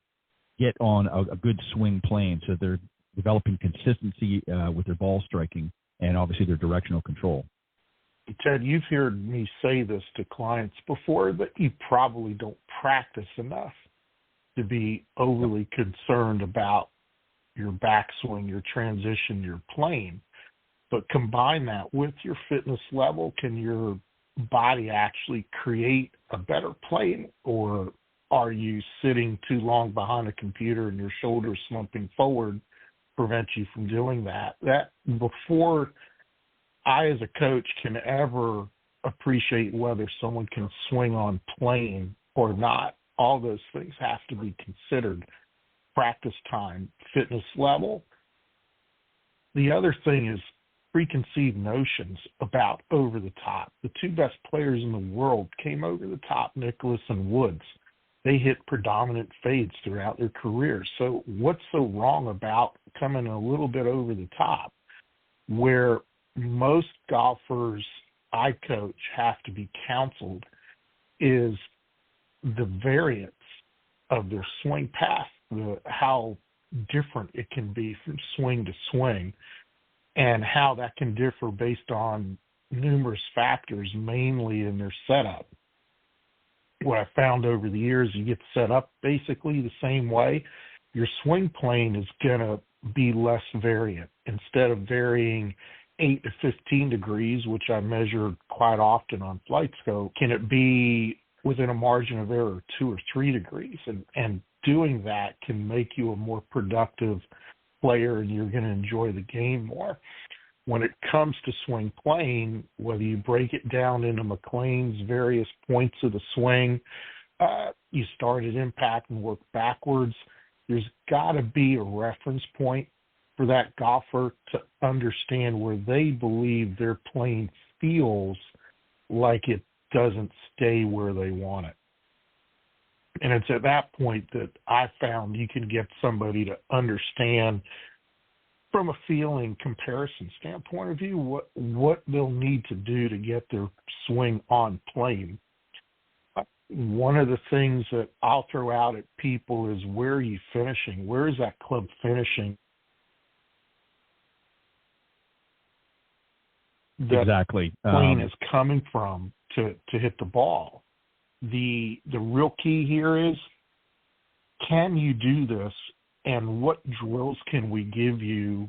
get on a good swing plane so they're developing consistency with their ball striking and obviously their directional control? Ted, you've heard me say this to clients before, that you probably don't practice enough to be overly concerned about your backswing, your transition, your plane. But combine that with your fitness level. Can your body actually create a better plane, or are you sitting too long behind a computer and your shoulders slumping forward prevent you from doing that? That before I, as a coach, can ever appreciate whether someone can swing on plane or not, all those things have to be considered. Practice time, fitness level. The other thing is preconceived notions about over the top. The two best players in the world came over the top, Nicklaus and Woods. They hit predominant fades throughout their careers. So what's so wrong about coming a little bit over the top? Where most golfers I coach have to be counseled is the variance of their swing path, how different it can be from swing to swing, and how that can differ based on numerous factors, mainly in their setup. What I found over the years, you get set up basically the same way, your swing plane is going to be less variant. Instead of varying 8 to 15 degrees, which I measure quite often on flight scope, can it be within a margin of error 2 or 3 degrees? And doing that can make you a more productive player, and you're going to enjoy the game more. When it comes to swing plane, whether you break it down into McLean's various points of the swing, you start at impact and work backwards, there's got to be a reference point for that golfer to understand where they believe their plane feels like it doesn't stay where they want it. And it's at that point that I found you can get somebody to understand from a feeling comparison standpoint of view, what they'll need to do to get their swing on plane. One of the things that I'll throw out at people is, where are you finishing? Where is that club finishing? Exactly. Plane is coming from to hit the ball. The real key here is, can you do this, and what drills can we give you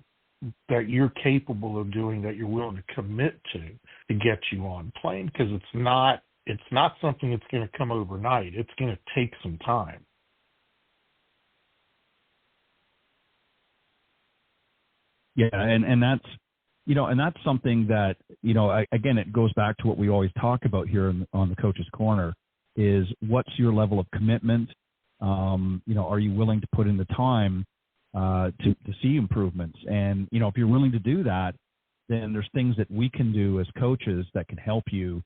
that you're capable of doing, that you're willing to commit to get you on plane? Because it's not something that's going to come overnight. It's going to take some time. Yeah, and that's, and that's something that, again, it goes back to what we always talk about here on the Coach's Corner, is what's your level of commitment? Are you willing to put in the time to see improvements? And, if you're willing to do that, then there's things that we can do as coaches that can help you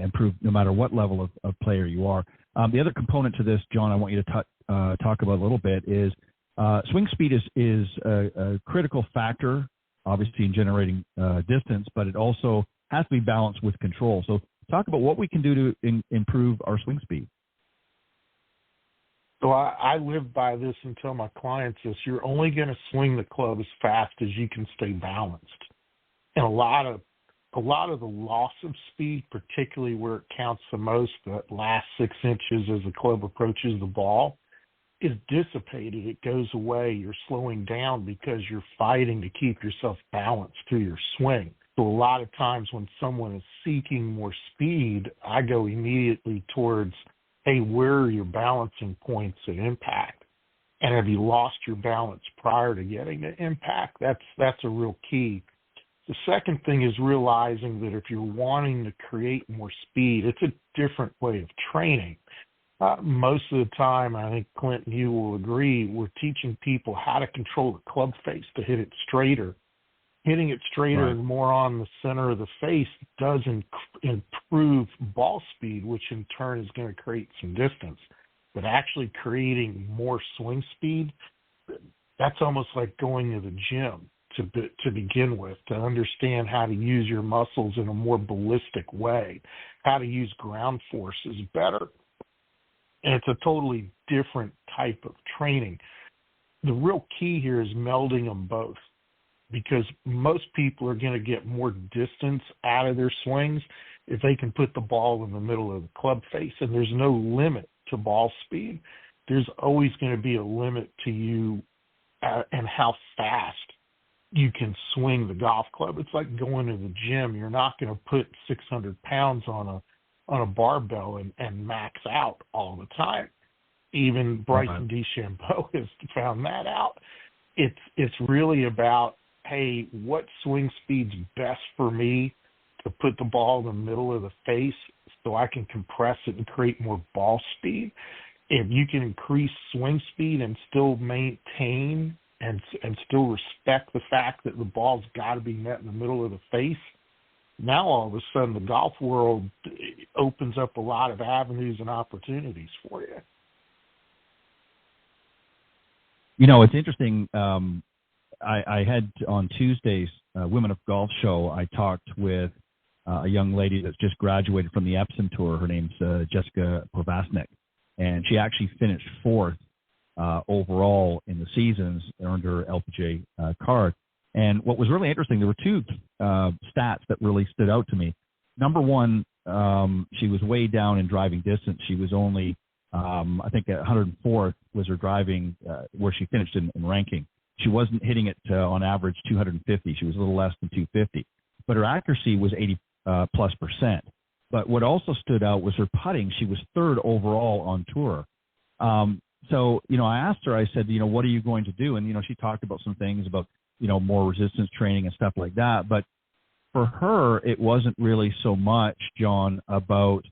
improve no matter what level of player you are. The other component to this, John, I want you to talk about a little bit is swing speed is a critical factor, obviously, in generating distance, but it also has to be balanced with control. So talk about what we can do to improve our swing speed. So I live by this and tell my clients this: you're only going to swing the club as fast as you can stay balanced. And a lot of the loss of speed, particularly where it counts the most, that last 6 inches as the club approaches the ball, is dissipated. It goes away. You're slowing down because you're fighting to keep yourself balanced through your swing. So a lot of times when someone is seeking more speed, I go immediately towards, hey, where are your balancing points at impact? And have you lost your balance prior to getting to impact? That's a real key. The second thing is realizing that if you're wanting to create more speed, it's a different way of training. Most of the time, I think, Clint, you will agree, we're teaching people how to control the club face to hit it straighter. Hitting it straighter and more on the center of the face does improve ball speed, which in turn is going to create some distance. But actually creating more swing speed, that's almost like going to the gym to begin with, to understand how to use your muscles in a more ballistic way, how to use ground forces better. And it's a totally different type of training. The real key here is melding them both, because most people are going to get more distance out of their swings if they can put the ball in the middle of the club face. And there's no limit to ball speed. There's always going to be a limit to you and how fast you can swing the golf club. It's like going to the gym. You're not going to put 600 pounds on a barbell and max out all the time. Even Bryson DeChambeau has found that out. It's really about, hey, what swing speed's best for me to put the ball in the middle of the face so I can compress it and create more ball speed. If you can increase swing speed and still maintain and still respect the fact that the ball's got to be met in the middle of the face, now all of a sudden the golf world opens up a lot of avenues and opportunities for you. It's interesting. I had on Tuesday's Women of Golf show, I talked with a young lady that's just graduated from the Epsom Tour. Her name's Jessica Provasnik, and she actually finished fourth overall in the seasons, earned her LPGA card. And what was really interesting, there were two stats that really stood out to me. Number one, she was way down in driving distance. She was only, I think, 104th was her driving, where she finished in ranking. She wasn't hitting it on average 250. She was a little less than 250. But her accuracy was 80+%. But what also stood out was her putting. She was third overall on tour. So, I asked her, I said, what are you going to do? And, she talked about some things about, more resistance training and stuff like that. But for her, it wasn't really so much, John, about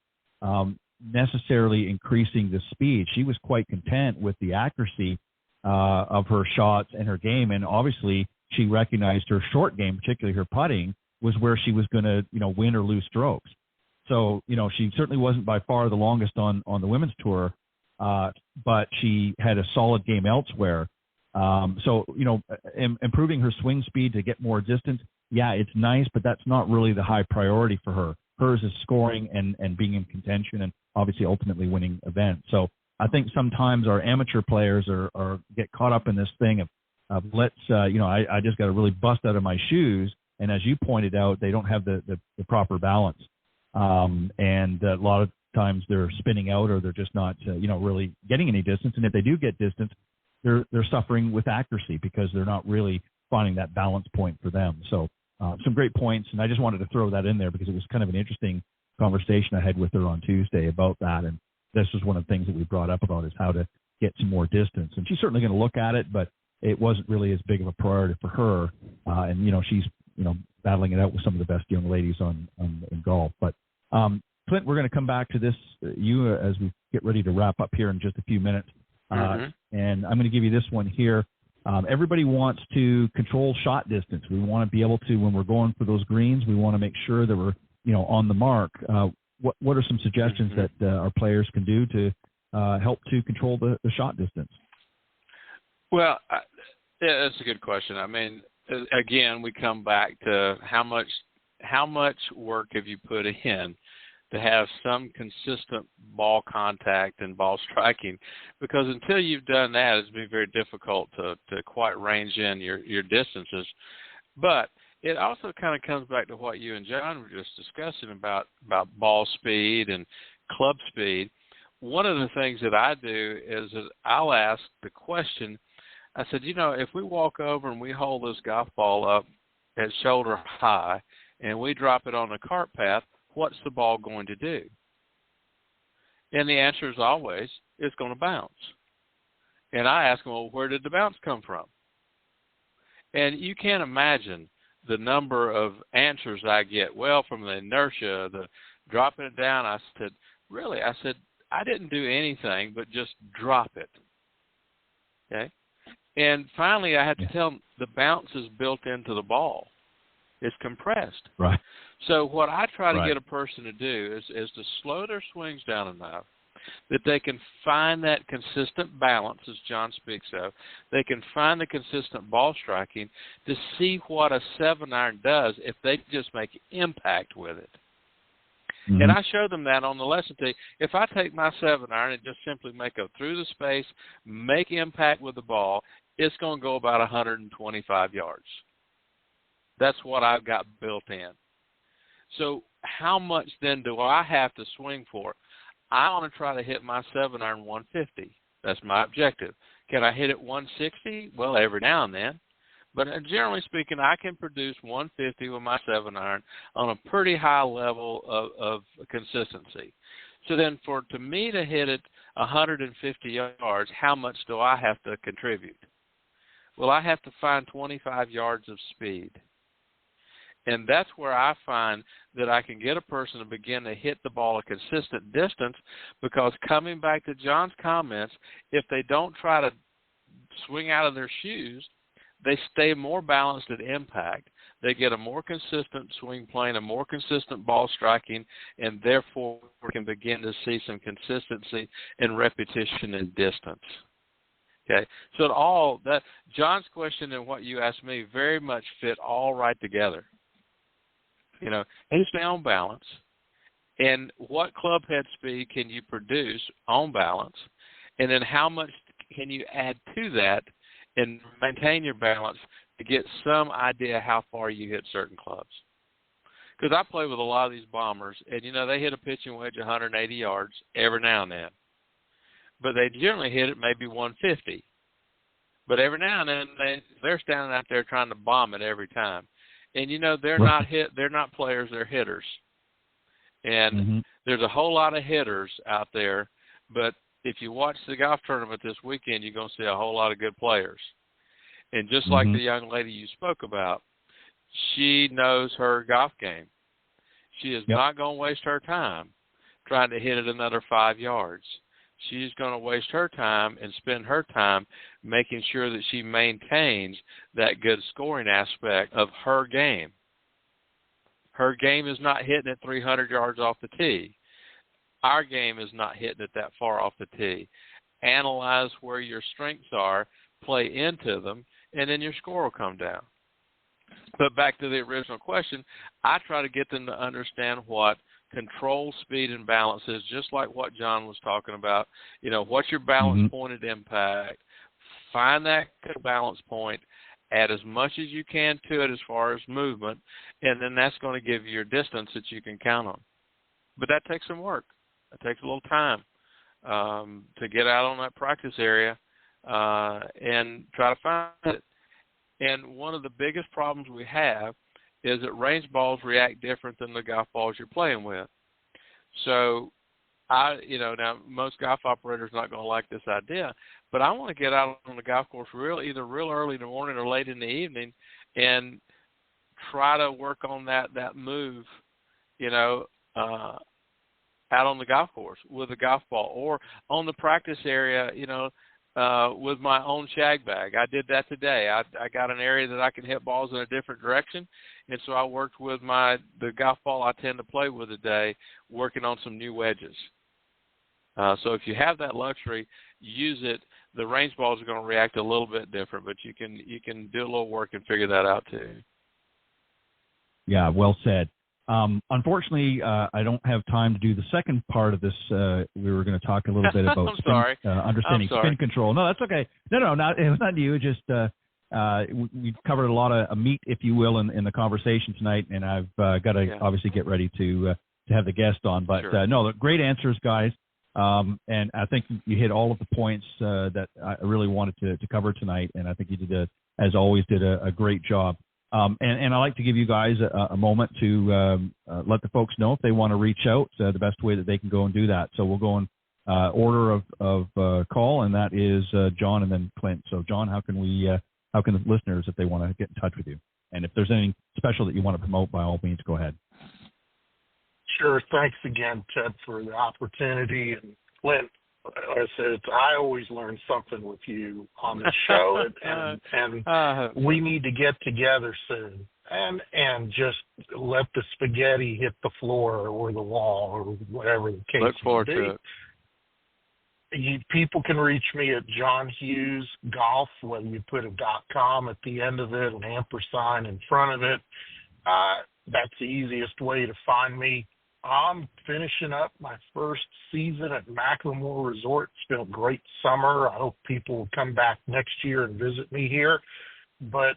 necessarily increasing the speed. She was quite content with the accuracy of her shots and her game. And obviously, she recognized her short game, particularly her putting, was where she was going to, win or lose strokes. So, she certainly wasn't by far the longest on the women's tour, but she had a solid game elsewhere. So, improving her swing speed to get more distance, yeah, it's nice, but that's not really the high priority for her. Hers is scoring and being in contention and obviously ultimately winning events. So I think sometimes our amateur players are get caught up in this thing of let's, I just got to really bust out of my shoes. And as you pointed out, they don't have the proper balance. And a lot of times they're spinning out or they're just not, really getting any distance. And if they do get distance, they're suffering with accuracy because they're not really finding that balance point for them. So some great points. And I just wanted to throw that in there because it was kind of an interesting conversation I had with her on Tuesday about that. And this was one of the things that we brought up about is how to get some more distance. And she's certainly going to look at it, but it wasn't really as big of a priority for her. And she's, battling it out with some of the best young ladies in golf. But Clint, we're going to come back to this, you as we get ready to wrap up here in just a few minutes. And I'm going to give you this one here. Everybody wants to control shot distance. We want to be able to, when we're going for those greens, we want to make sure that we're, on the mark. What are some suggestions that our players can do to help to control the shot distance? Well, yeah, that's a good question. I mean, again, we come back to how much work have you put in to have some consistent ball contact and ball striking, because until you've done that, it's been very difficult to quite range in your distances. But it also kind of comes back to what you and John were just discussing about ball speed and club speed. One of the things that I do is that I'll ask the question, I said, if we walk over and we hold this golf ball up at shoulder high and we drop it on the cart path, what's the ball going to do? And the answer is always, it's going to bounce. And I ask them, well, where did the bounce come from? And you can't imagine the number of answers I get. Well, from the inertia, the dropping it down, I said, really? I said, I didn't do anything but just drop it. Okay? And finally, I had to tell them the bounce is built into the ball. It's compressed. Right. So what I try to get a person to do is to slow their swings down enough that they can find that consistent balance, as John speaks of. They can find the consistent ball striking to see what a 7-iron does if they just make impact with it. Mm-hmm. And I show them that on the lesson tee. If I take my 7-iron and just simply make a through the space, make impact with the ball, it's going to go about 125 yards. That's what I've got built in. So how much then do I have to swing for? I want to try to hit my 7-iron 150. That's my objective. Can I hit it 160? Well, every now and then. But generally speaking, I can produce 150 with my 7-iron on a pretty high level of consistency. So then to me to hit it 150 yards, how much do I have to contribute? Well, I have to find 25 yards of speed. And that's where I find that I can get a person to begin to hit the ball a consistent distance, because coming back to John's comments, if they don't try to swing out of their shoes, they stay more balanced at impact. They get a more consistent swing plane, a more consistent ball striking, and therefore we can begin to see some consistency and repetition and distance. Okay, so all that John's question and what you asked me very much fit all right together. And stay on balance. And what club head speed can you produce on balance? And then how much can you add to that and maintain your balance to get some idea how far you hit certain clubs? Because I play with a lot of these bombers, and, they hit a pitching wedge 180 yards every now and then. But they generally hit it maybe 150. But every now and then they're standing out there trying to bomb it every time. And, they're not players, they're hitters. And there's a whole lot of hitters out there, but if you watch the golf tournament this weekend, you're going to see a whole lot of good players. And just like the young lady you spoke about, she knows her golf game. She is not going to waste her time trying to hit it another 5 yards. She's going to waste her time and spend her time making sure that she maintains that good scoring aspect of her game. Her game is not hitting it 300 yards off the tee. Our game is not hitting it that far off the tee. Analyze where your strengths are, play into them, and then your score will come down. But back to the original question, I try to get them to understand what control, speed, and balance is, just like what John was talking about. What's your balance point at impact? Find that balance point, add as much as you can to it as far as movement, and then that's going to give you your distance that you can count on. But that takes some work. It takes a little time to get out on that practice area and try to find it. And one of the biggest problems we have is that range balls react different than the golf balls you're playing with. So now most golf operators are not going to like this idea, but I want to get out on the golf course either real early in the morning or late in the evening and try to work on that move, out on the golf course with a golf ball, or on the practice area, with my own shag bag. I did that today. I got an area that I can hit balls in a different direction, and so I worked with the golf ball I tend to play with today, working on some new wedges. So if you have that luxury, use it. The range balls are going to react a little bit different, but you can do a little work and figure that out too. Yeah, well said. Unfortunately, I don't have time to do the second part of this. We were going to talk a little bit about understanding spin control. No, that's okay. No, it was not you. Just we covered a lot of meat, if you will, in the conversation tonight, and I've got to obviously get ready to have the guest on. But no, great answers, guys. And I think you hit all of the points that I really wanted to cover tonight, and I think you did, as always, a great job. And I'd like to give you guys a moment to let the folks know if they want to reach out, the best way that they can go and do that. So we'll go in order of call, and that is John and then Clint. So John, how can the listeners, if they want to get in touch with you, and if there's anything special that you want to promote, by all means, go ahead. Sure. Thanks again, Ted, for the opportunity. And Clint, like I said, I always learn something with you on the show, and we need to get together soon and just let the spaghetti hit the floor or the wall or whatever the case Look forward may be. to it. People can reach me at John Hughes Golf, whether you put a .com at the end of it, an ampersand in front of it. That's the easiest way to find me. I'm finishing up my first season at Macklemore Resort. It's been a great summer. I hope people will come back next year and visit me here. But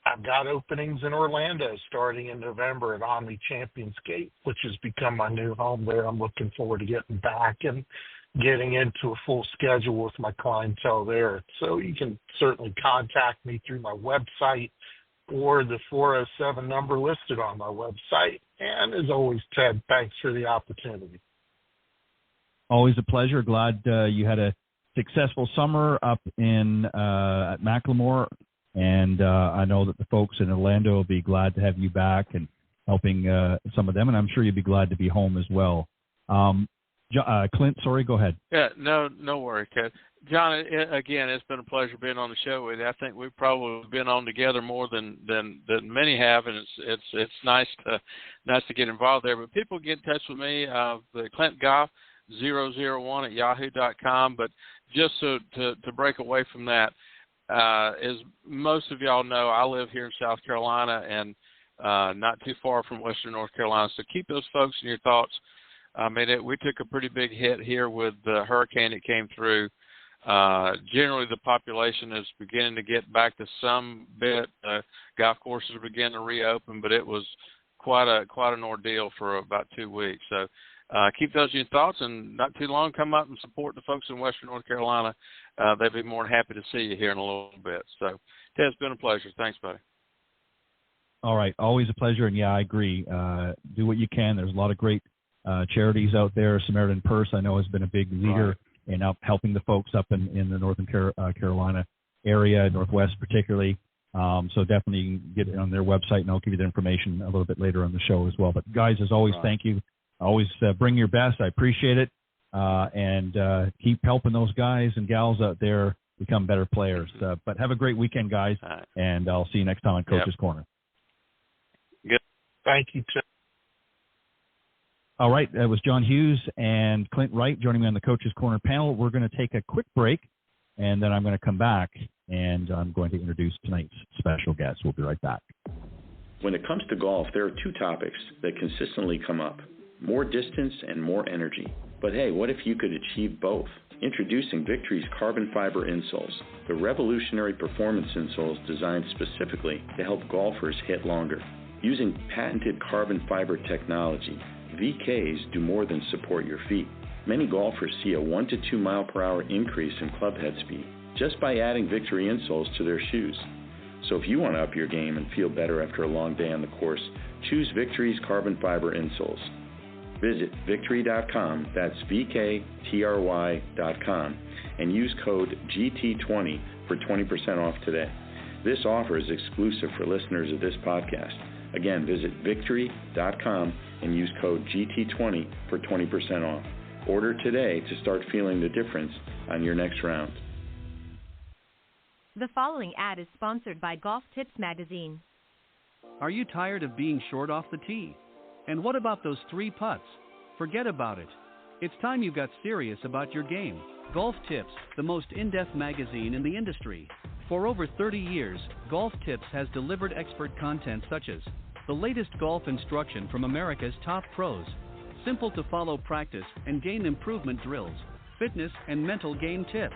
I've got openings in Orlando starting in November at Omni Champions Gate, which has become my new home there. I'm looking forward to getting back and getting into a full schedule with my clientele there. So you can certainly contact me through my website or the 407 number listed on my website. And as always, Ted, thanks for the opportunity. Always a pleasure. Glad you had a successful summer up in at Macklemore, and I know that the folks in Orlando will be glad to have you back and helping some of them, and I'm sure you'll be glad to be home as well. Clint, sorry, go ahead. Yeah, no worries, Ted. John, again, it's been a pleasure being on the show with you. I think we've probably been on together more than many have, and it's nice to get involved there. But people get in touch with me, the Clint Goff 001 at yahoo.com. But just to break away from that, as most of y'all know, I live here in South Carolina and not too far from Western North Carolina. So keep those folks in your thoughts. I mean, we took a pretty big hit here with the hurricane that came through. Generally, the population is beginning to get back to some bit. Golf courses are beginning to reopen, but it was quite an ordeal for about 2 weeks. So keep those in your thoughts, and not too long, come up and support the folks in Western North Carolina. They'd be more than happy to see you here in a little bit. So, Ted, it's been a pleasure. Thanks, buddy. All right. Always a pleasure, and, yeah, I agree. Do what you can. There's a lot of great charities out there. Samaritan Purse, I know, has been a big leader in helping the folks up in the Northern Carolina area, Northwest particularly. So definitely get on their website, and I'll give you the information a little bit later on the show as well. But, guys, as always, thank you. Always bring your best. I appreciate it. And keep helping those guys and gals out there become better players. But have a great weekend, guys, and I'll see you next time on Coach's Corner. Good. Thank you, Tim. All right, that was John Hughes and Clint Wright joining me on the Coach's Corner panel. We're going to take a quick break, and then I'm going to come back and I'm going to introduce tonight's special guest. We'll be right back. When it comes to golf, there are two topics that consistently come up: more distance and more energy. But hey, what if you could achieve both? Introducing Victory's carbon fiber insoles, the revolutionary performance insoles designed specifically to help golfers hit longer. Using patented carbon fiber technology, VKs do more than support your feet. Many golfers see a 1 to 2 mile per hour increase in club head speed just by adding Victory insoles to their shoes. So if you want to up your game and feel better after a long day on the course, choose Victory's carbon fiber insoles. Visit Victory.com, that's VKTRY.com, and use code GT20 for 20% off today. This offer is exclusive for listeners of this podcast. Again, visit Victory.com and use code GT20 for 20% off. Order today to start feeling the difference on your next round. The following ad is sponsored by Golf Tips Magazine. Are you tired of being short off the tee? And what about those 3 putts? Forget about it. It's time you got serious about your game. Golf Tips, the most in-depth magazine in the industry. For over 30 years, Golf Tips has delivered expert content such as the latest golf instruction from America's top pros, simple to follow practice and game improvement drills, fitness and mental game tips,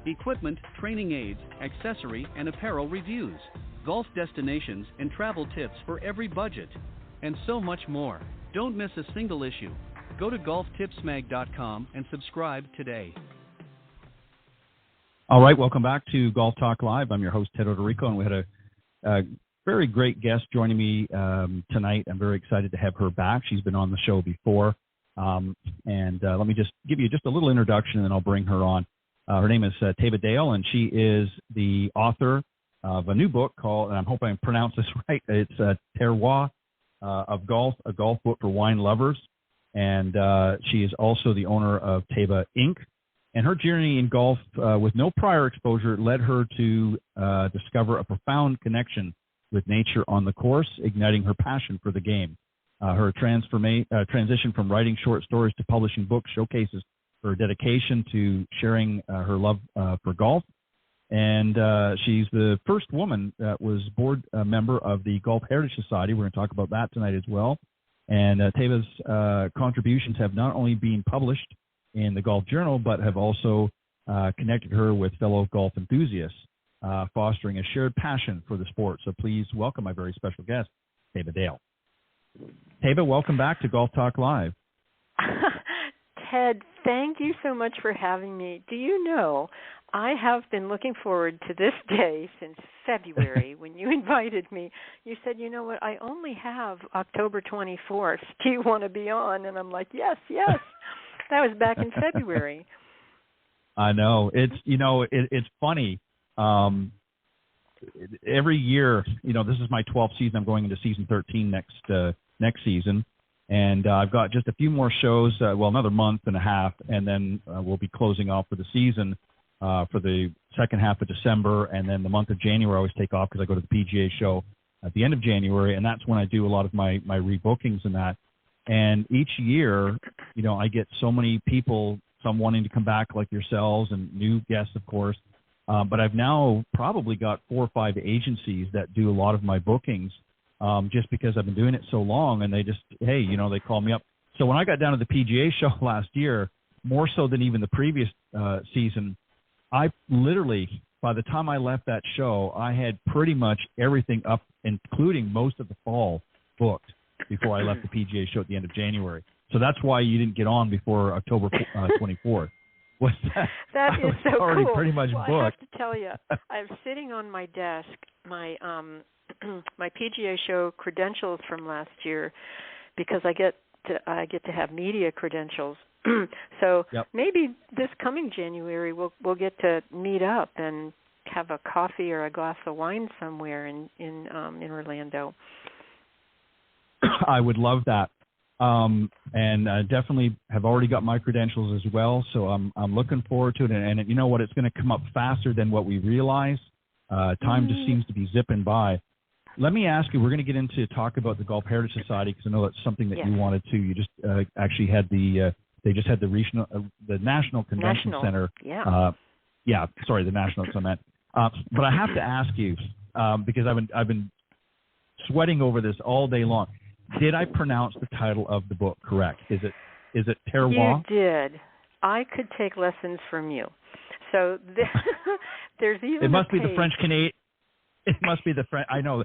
equipment, training aids, accessory and apparel reviews, golf destinations and travel tips for every budget, and so much more. Don't miss a single issue. Go to golftipsmag.com and subscribe today. All right, welcome back to Golf Talk Live. I'm your host, Ted Odorico, and we had a very great guest joining me tonight. I'm very excited to have her back. She's been on the show before. Let me just give you just a little introduction, and then I'll bring her on. Her name is Taba Dale, and she is the author of a new book called, and I hope I pronounced this right, it's Terroir of Golf, a golf book for wine lovers. And she is also the owner of Taba Inc. And her journey in golf with no prior exposure led her to discover a profound connection with nature on the course, igniting her passion for the game. Her transition from writing short stories to publishing books showcases her dedication to sharing her love for golf. And she's the first woman that was board member of the Golf Heritage Society. We're going to talk about that tonight as well. And Taba's contributions have not only been published in the Golf Journal, but have also connected her with fellow golf enthusiasts, fostering a shared passion for the sport. So please welcome my very special guest, Taba Dale. Taba, welcome back to Golf Talk Live. Ted, thank you so much for having me. Do you know, I have been looking forward to this day since February when you invited me. You said, you know what, I only have October 24th. Do you want to be on? And I'm like, yes. That was back in February. I know. It's funny. Every year, this is my 12th season. I'm going into season 13 next season. And I've got just a few more shows, another month and a half, and then we'll be closing off for the season for the second half of December. And then the month of January I always take off because I go to the PGA show at the end of January, and that's when I do a lot of my rebookings and that. And each year, I get so many people, some wanting to come back like yourselves and new guests, of course. But I've now probably got 4 or 5 agencies that do a lot of my bookings just because I've been doing it so long, and they just, hey, they call me up. So when I got down to the PGA show last year, more so than even the previous season, I literally, by the time I left that show, I had pretty much everything up, including most of the fall, booked before I left the PGA show at the end of January. So that's why you didn't get on before October 24th. That is so already cool. pretty much booked. I have to tell you, I'm sitting on my desk, my my PGA show credentials from last year, because I get to have media credentials. So yep. Maybe this coming January we'll get to meet up and have a coffee or a glass of wine somewhere in Orlando. I would love that. And definitely have already got my credentials as well, so I'm looking forward to it. And you know what? It's going to come up faster than what we realize. Time just seems to be zipping by. Let me ask you, we're going to get into talk about the Golf Heritage Society, because I know that's something that you wanted to. You just actually had they just had the National Convention Center. Yeah. The National, I meant. But I have to ask you, because I've been sweating over this all day long. Did I pronounce the title of the book correct? Is it Terroir? You did. I could take lessons from you. So there's even it must a be page. the French Canadian. It must be the French. I know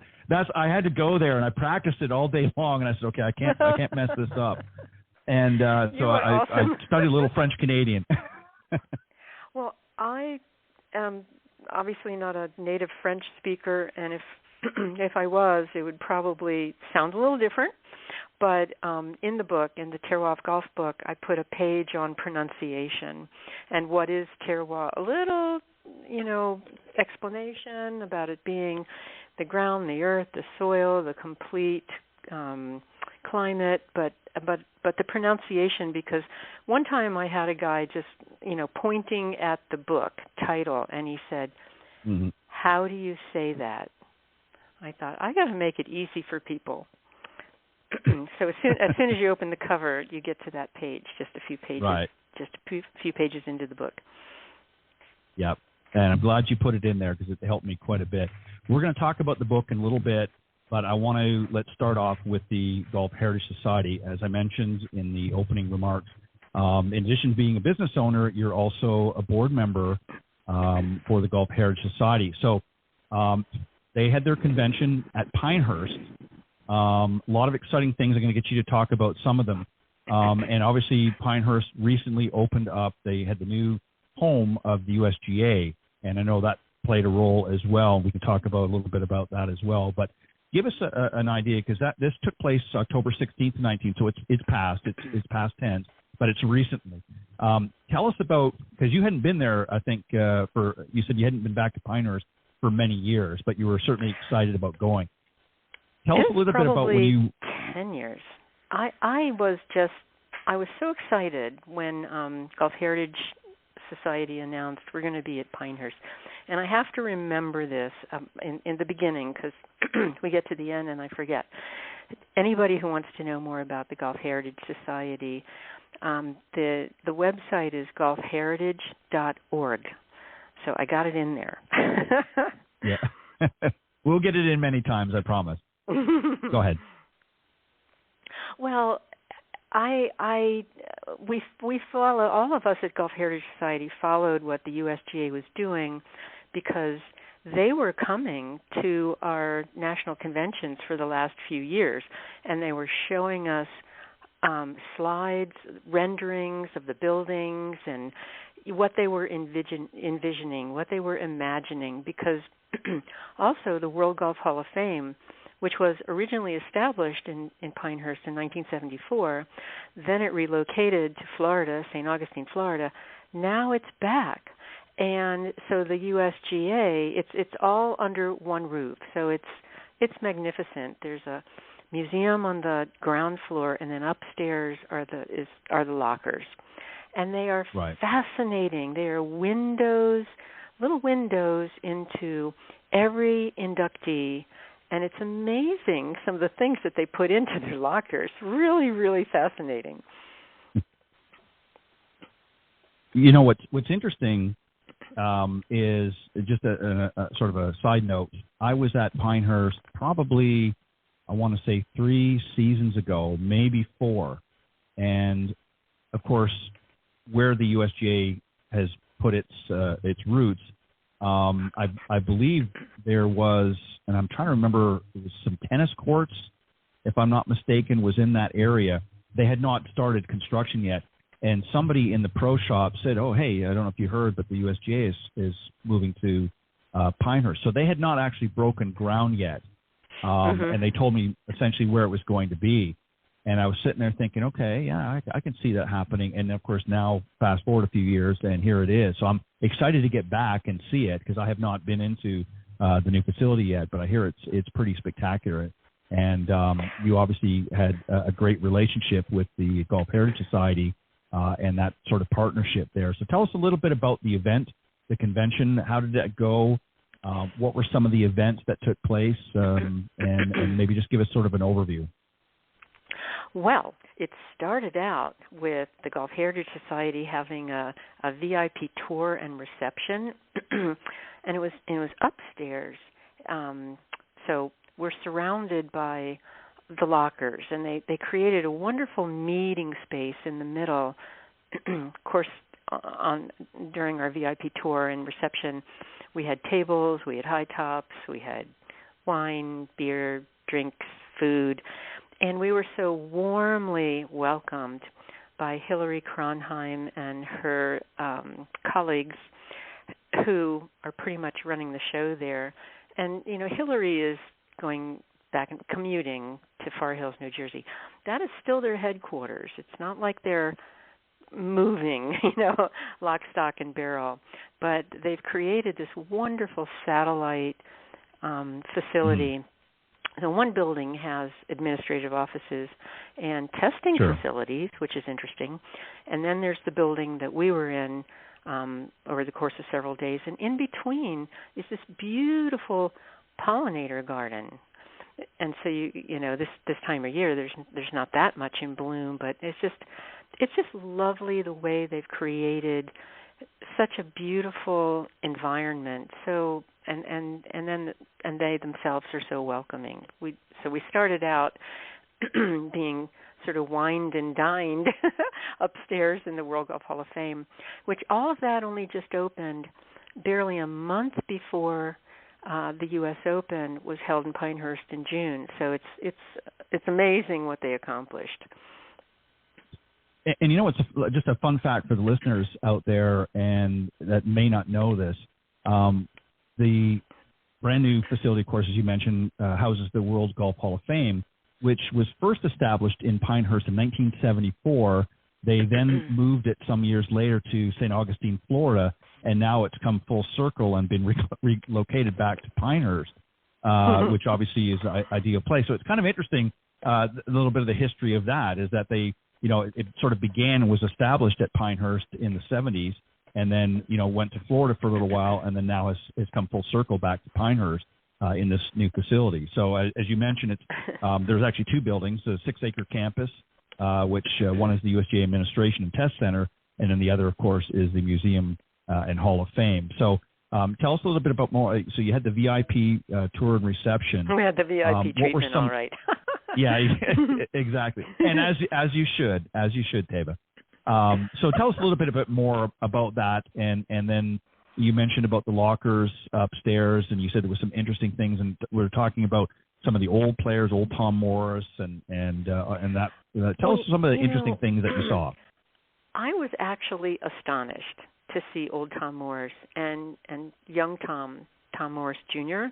I had to go there and I practiced it all day long, and I said, okay, I can't mess this up. And so I studied a little French Canadian. Well, I am obviously not a native French speaker, and if I was, it would probably sound a little different. But in the book, in the Terroir of Golf book, I put a page on pronunciation and what is terroir. A little, explanation about it being the ground, the earth, the soil, the complete climate, but the pronunciation, because one time I had a guy just, pointing at the book title, and he said, mm-hmm. How do you say that? I thought, I got to make it easy for people. So as soon as you open the cover, you get to that page, just a few pages, right. Just a few pages into the book. Yep, and I'm glad you put it in there because it helped me quite a bit. We're going to talk about the book in a little bit, but let's start off with the Golf Heritage Society. As I mentioned in the opening remarks, in addition to being a business owner, you're also a board member for the Golf Heritage Society. So they had their convention at Pinehurst. A lot of exciting things. I'm going to get you to talk about some of them. And obviously, Pinehurst recently opened up. They had the new home of the USGA, and I know that played a role as well. We can talk about a little bit about that as well. But give us an idea, because this took place October 16th to 19th, so it's past. It's past tense, but it's recently. Tell us about, because you hadn't been there, I think, you said you hadn't been back to Pinehurst for many years, but you were certainly excited about going. Tell us a little bit about when you... 10 years. I was so excited when Golf Heritage Society announced we're going to be at Pinehurst. And I have to remember this in the beginning, because we get to the end and I forget. Anybody who wants to know more about the Golf Heritage Society, the website is golfheritage.org. So I got it in there. Yeah. We'll get it in many times, I promise. Go ahead. Well, we follow, all of us at Golf Heritage Society followed what the USGA was doing, because they were coming to our national conventions for the last few years, and they were showing us slides, renderings of the buildings, and what they were envisioning, what they were imagining, because also the World Golf Hall of Fame, which was originally established in Pinehurst in 1974. Then it relocated to Florida, St. Augustine, Florida. Now it's back. And so the USGA, it's all under one roof. So it's magnificent. There's a museum on the ground floor, and then upstairs are the lockers. And they are fascinating. They are little windows into every inductee. And it's amazing, some of the things that they put into their lockers. Really, really fascinating. You know, what's interesting is just a sort of a side note. I was at Pinehurst probably, I want to say 3 seasons ago, maybe 4. And, of course, where the USGA has put its roots, I believe there was, and I'm trying to remember, it was some tennis courts, if I'm not mistaken, was in that area. They had not started construction yet, and somebody in the pro shop said, "Oh, hey, I don't know if you heard, but the USGA is moving to Pinehurst." So they had not actually broken ground yet, and they told me essentially where it was going to be. And I was sitting there thinking, okay, yeah, I can see that happening. And, of course, now fast forward a few years, and here it is. So I'm excited to get back and see it, because I have not been into the new facility yet, but I hear it's pretty spectacular. And you obviously had a great relationship with the Golf Heritage Society and that sort of partnership there. So tell us a little bit about the event, the convention. How did that go? What were some of the events that took place? And maybe just give us sort of an overview. Well, it started out with the Golf Heritage Society having a VIP tour and reception and it was upstairs. So we're surrounded by the lockers, and they created a wonderful meeting space in the middle. Of course, during our VIP tour and reception, we had tables, we had high tops, we had wine, beer, drinks, food, and we were so warmly welcomed by Hillary Kronheim and her colleagues, who are pretty much running the show there. And, Hillary is going back and commuting to Far Hills, New Jersey. That is still their headquarters. It's not like they're moving, lock, stock, and barrel. But they've created this wonderful satellite facility. So one building has administrative offices and testing facilities, which is interesting. And then there's the building that we were in over the course of several days. And in between is this beautiful pollinator garden. And so this time of year there's not that much in bloom, but it's just lovely the way they've created such a beautiful environment. So and they themselves are so welcoming. We started out being sort of wined and dined upstairs in the World Golf Hall of Fame, which all of that only just opened barely a month before the U.S. Open was held in Pinehurst in June. So it's amazing what they accomplished. And it's just a fun fact for the listeners out there and that may not know this. The brand new facility, of course, as you mentioned, houses the World Golf Hall of Fame, which was first established in Pinehurst in 1974. They then moved it some years later to St. Augustine, Florida, and now it's come full circle and been relocated back to Pinehurst, which obviously is an ideal place. So it's kind of interesting, a little bit of the history of that is that they, it sort of began and was established at Pinehurst in the 70s, and then, went to Florida for a little while, and then now has come full circle back to Pinehurst in this new facility. So as you mentioned, it's there's actually two buildings, a 6-acre campus, which one is the USGA Administration and Test Center, and then the other, of course, is the Museum and Hall of Fame. So tell us a little bit about more. So you had the VIP tour and reception. We had the VIP treatment, all right. Yeah, exactly. And as you should, Taba. So tell us a little bit more about that, and then you mentioned about the lockers upstairs, and you said there was some interesting things, and we were talking about some of the old players, old Tom Morris, and that. Tell us some of the interesting things that you saw. I was actually astonished to see old Tom Morris and young Tom Morris Jr.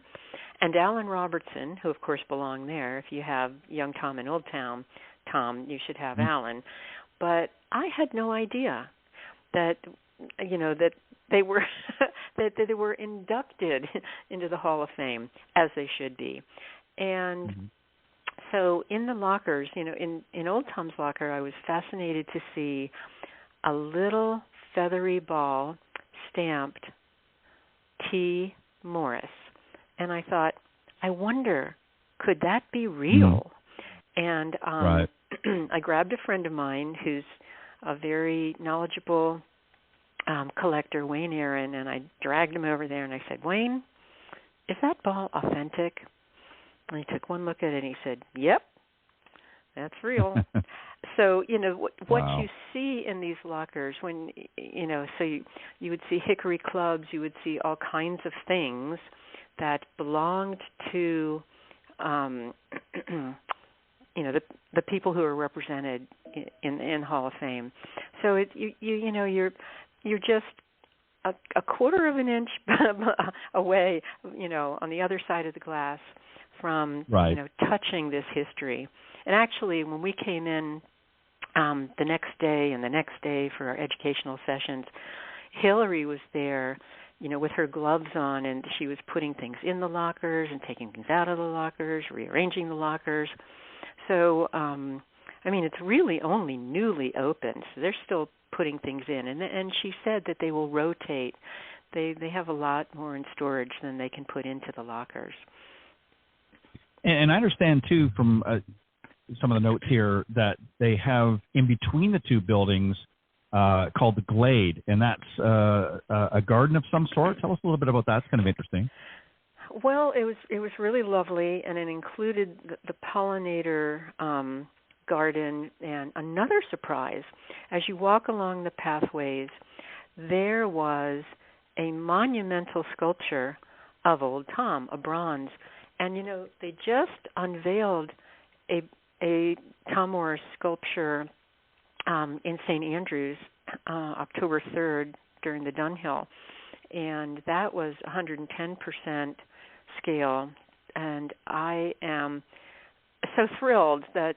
and Alan Robertson, who of course belong there. If you have young Tom and old Tom, you should have Alan. But I had no idea that that they were that they were inducted into the Hall of Fame, as they should be. And so in the lockers, in old Tom's locker, I was fascinated to see a little feathery ball stamped T. Morris. And I thought, I wonder, could that be real? And I grabbed a friend of mine who's a very knowledgeable collector, Wayne Aaron, and I dragged him over there and I said, Wayne, is that ball authentic? And he took one look at it and he said, yep, that's real. So, what you see in these lockers, when, so you would see hickory clubs, you would see all kinds of things that belonged to, the people who are represented in Hall of Fame. So you're just a quarter of an inch away, on the other side of the glass from touching this history. And actually, when we came in the next day and the next day for our educational sessions, Hillary was there, with her gloves on, and she was putting things in the lockers and taking things out of the lockers, rearranging the lockers. So, it's really only newly opened, so they're still putting things in. And she said that they will rotate. They have a lot more in storage than they can put into the lockers. And I understand, too, from some of the notes here that they have in between the two buildings called the Glade, and that's a garden of some sort. Tell us a little bit about that. It's kind of interesting. Well, it was really lovely, and it included the pollinator garden. And another surprise, as you walk along the pathways, there was a monumental sculpture of Old Tom, a bronze. And, they just unveiled a Tom Morris sculpture in St. Andrews October 3rd during the Dunhill. And that was 110% scale. And I am so thrilled that,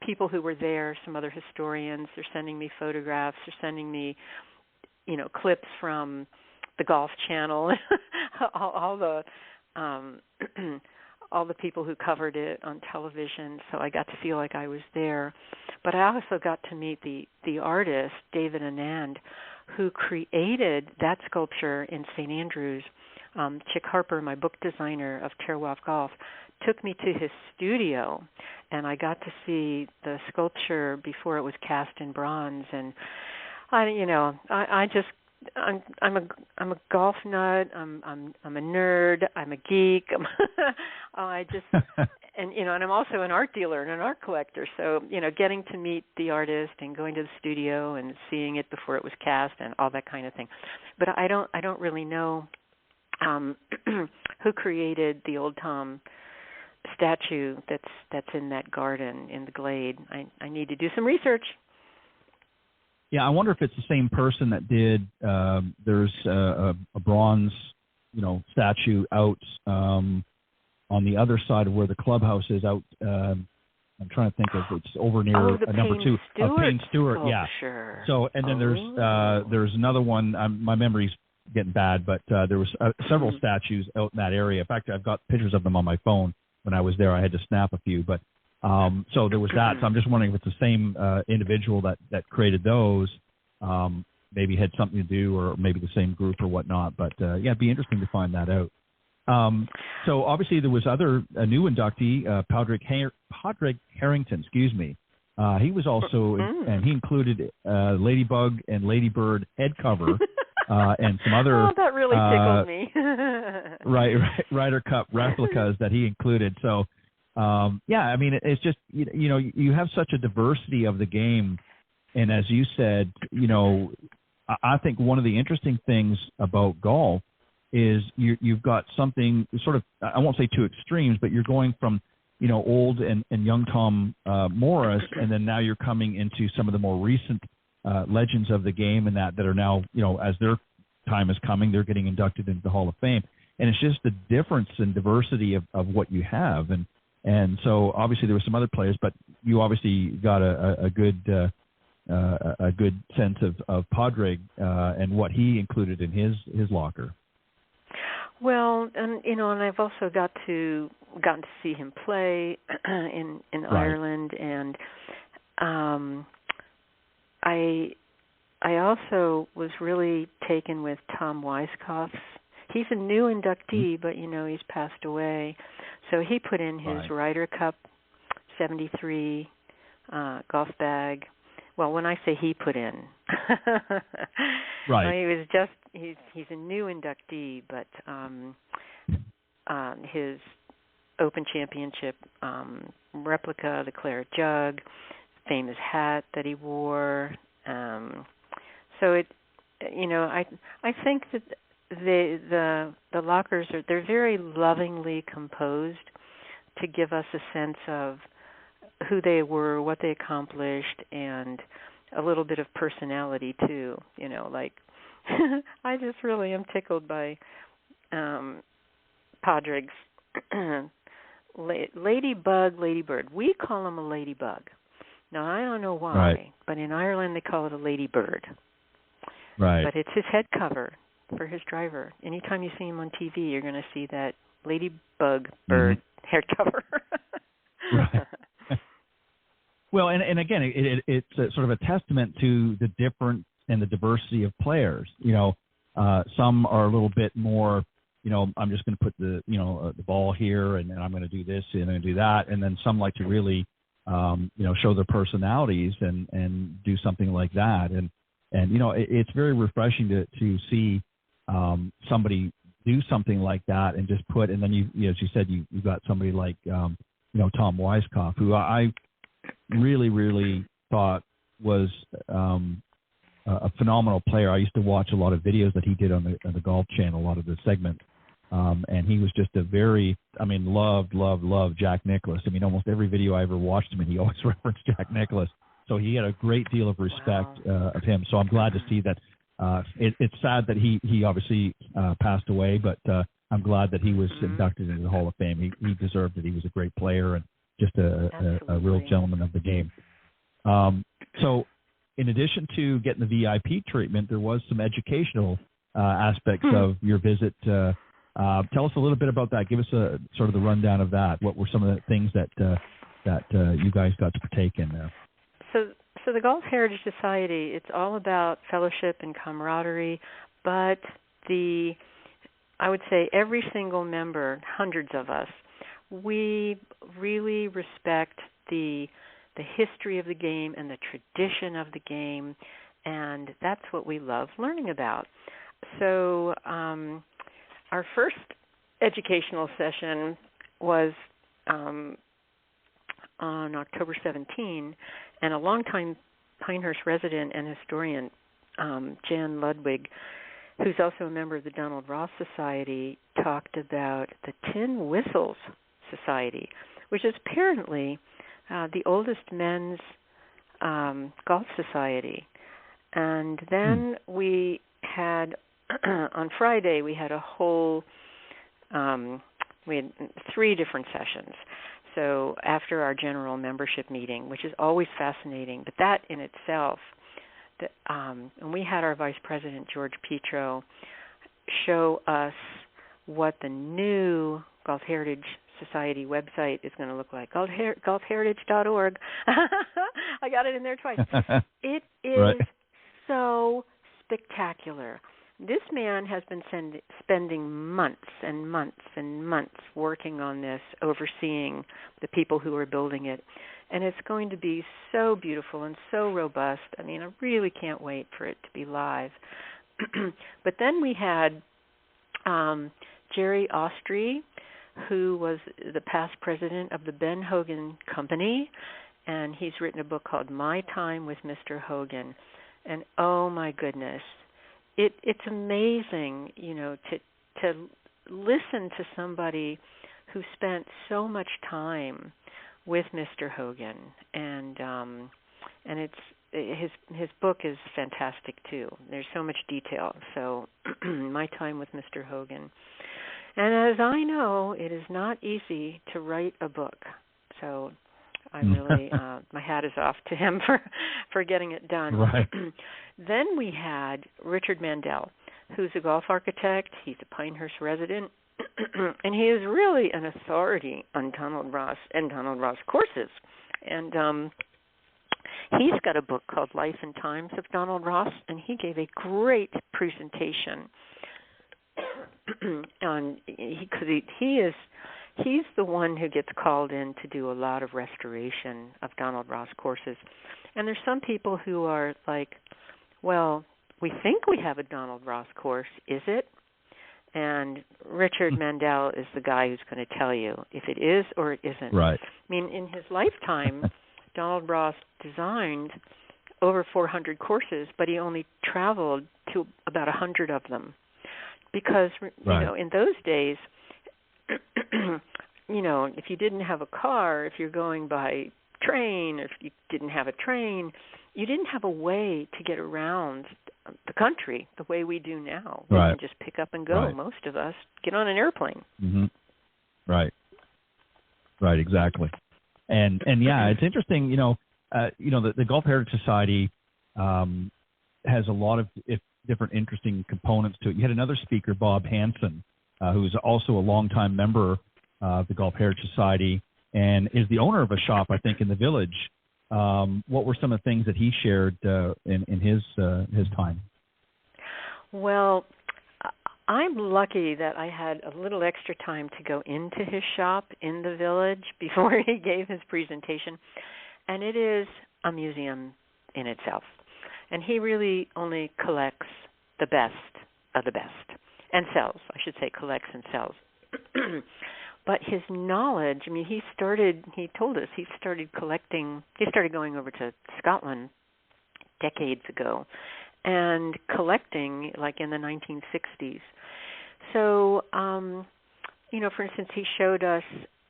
people who were there, some other historians, they're sending me photographs, they're sending me, clips from the Golf Channel, all the all the people who covered it on television, so I got to feel like I was there. But I also got to meet the artist, David Anand, who created that sculpture in St. Andrews. Chick Harper, my book designer of Terroir Golf, took me to his studio, and I got to see the sculpture before it was cast in bronze. And I'm a golf nut. I'm a nerd. I'm a geek. And I'm also an art dealer and an art collector. So getting to meet the artist and going to the studio and seeing it before it was cast and all that kind of thing. But I don't really know who created the Old Tom statue that's in that garden in the Glade. I need to do some research. Yeah, I wonder if it's the same person that did. There's a bronze, statue out on the other side of where the clubhouse is. Out, I'm trying to think of. It's over near number 2 of Payne Stewart. Yeah. So, and then there's another one. My memory's getting bad, but there was several statues out in that area. In fact, I've got pictures of them on my phone. When I was there, I had to snap a few, but. So there was that. So I'm just wondering if it's the same individual that created those. Maybe had something to do, or maybe the same group or whatnot. But it'd be interesting to find that out. So obviously there was a new inductee, Padraig Harrington. Excuse me. He was also, and he included Ladybug and Ladybird head cover. And some other oh, that really tickled me. Ryder Cup replicas that he included. So. I mean, it's just, you have such a diversity of the game. And as you said, I think one of the interesting things about golf is you've got something sort of, I won't say two extremes, but you're going from, old and young Tom Morris, and then now you're coming into some of the more recent legends of the game and that are now, as their time is coming, they're getting inducted into the Hall of Fame. And it's just the difference and diversity of what you have. And so obviously there were some other players, but you obviously got a good sense of Padraig and what he included in his locker. Well, and and I've also gotten to see him play in Ireland, and I also was really taken with Tom Weiskopf's. He's a new inductee, but he's passed away. So he put in his Ryder Cup 73 golf bag. Well, when I say he put in, he was just he's a new inductee, but his Open Championship replica, the claret jug, famous hat that he wore. So it, I think that the lockers they're very lovingly composed to give us a sense of who they were, what they accomplished, and a little bit of personality too. Like I just really am tickled by Padraig's Ladybird. We call him a ladybug. Now I don't know why, but in Ireland they call it a ladybird. Right. But it's his head cover for his driver. Anytime you see him on TV, you're going to see that ladybug bird hair cover. Right. Well, and again, it's sort of a testament to the difference and the diversity of players. Some are a little bit more, I'm just going to put the ball here, and I'm going to do this, and I'm going to do that. And then some like to really show their personalities and do something like that. And it's very refreshing to see somebody do something like that and just put, and then as you said, you've got somebody like, Tom Weiskopf, who I really, really thought was a phenomenal player. I used to watch a lot of videos that he did on the Golf Channel, a lot of the segments. And he was just loved Jack Nicklaus. Almost every video I ever watched him, and he always referenced Jack Nicklaus. So he had a great deal of respect of him. So I'm glad to see that. It's sad that he obviously passed away, but I'm glad that he was inducted into the Hall of Fame. He deserved it. He was a great player and just a real gentleman of the game. So in addition to getting the VIP treatment, there was some educational aspects of your visit. Tell us a little bit about that. Give us a sort of the rundown of that. What were some of the things that you guys got to partake in there? So the Golf Heritage Society, it's all about fellowship and camaraderie, but I would say every single member, hundreds of us, we really respect the history of the game and the tradition of the game, and that's what we love learning about. So our first educational session was on October 17, and a longtime Pinehurst resident and historian, Jan Ludwig, who's also a member of the Donald Ross Society, talked about the Tin Whistles Society, which is apparently the oldest men's golf society. And then we had, on Friday, we had we had 3 different sessions. So after our general membership meeting, which is always fascinating, but that in itself, and we had our Vice President, George Petro, show us what the new Golf Heritage Society website is going to look like, golfheritage.org. I got it in there twice. It is so spectacular. This man has been spending months and months and months working on this, overseeing the people who are building it. And it's going to be so beautiful and so robust. I really can't wait for it to be live. But then we had Jerry Ostry, who was the past president of the Ben Hogan Company, and he's written a book called My Time with Mr. Hogan. And oh my goodness, it's amazing, to listen to somebody who spent so much time with Mr. Hogan, and it's his book is fantastic too. There's so much detail. So My Time with Mr. Hogan. And as I know, it is not easy to write a book. So I really, my hat is off to him for getting it done. Right. Then we had Richard Mandel, who's a golf architect. He's a Pinehurst resident, and he is really an authority on Donald Ross and Donald Ross courses. And he's got a book called Life and Times of Donald Ross, and he gave a great presentation on because he's the one who gets called in to do a lot of restoration of Donald Ross courses. And there's some people who are like, well, we think we have a Donald Ross course, is it? And Richard Mandel is the guy who's going to tell you if it is or it isn't. Right. In his lifetime, Donald Ross designed over 400 courses, but he only traveled to about 100 of them. Because, in those days, if you didn't have a car, if you're going by train, if you didn't have a train, you didn't have a way to get around the country the way we do now. We can just pick up and go. Right. Most of us get on an airplane. Mm-hmm. Right. Right, exactly. And yeah, it's interesting, the Golf Heritage Society has a lot of different interesting components to it. You had another speaker, Bob Hansen, who's also a longtime member of the Golf Heritage Society and is the owner of a shop, I think, in the village. What were some of the things that he shared in his time? Well, I'm lucky that I had a little extra time to go into his shop in the village before he gave his presentation. and it is a museum in itself. And he really only collects the best of the best, and sells, I should say, collects and sells. But his knowledge, I mean, he told us he started going over to Scotland decades ago and collecting like in the 1960s. So, for instance, he showed us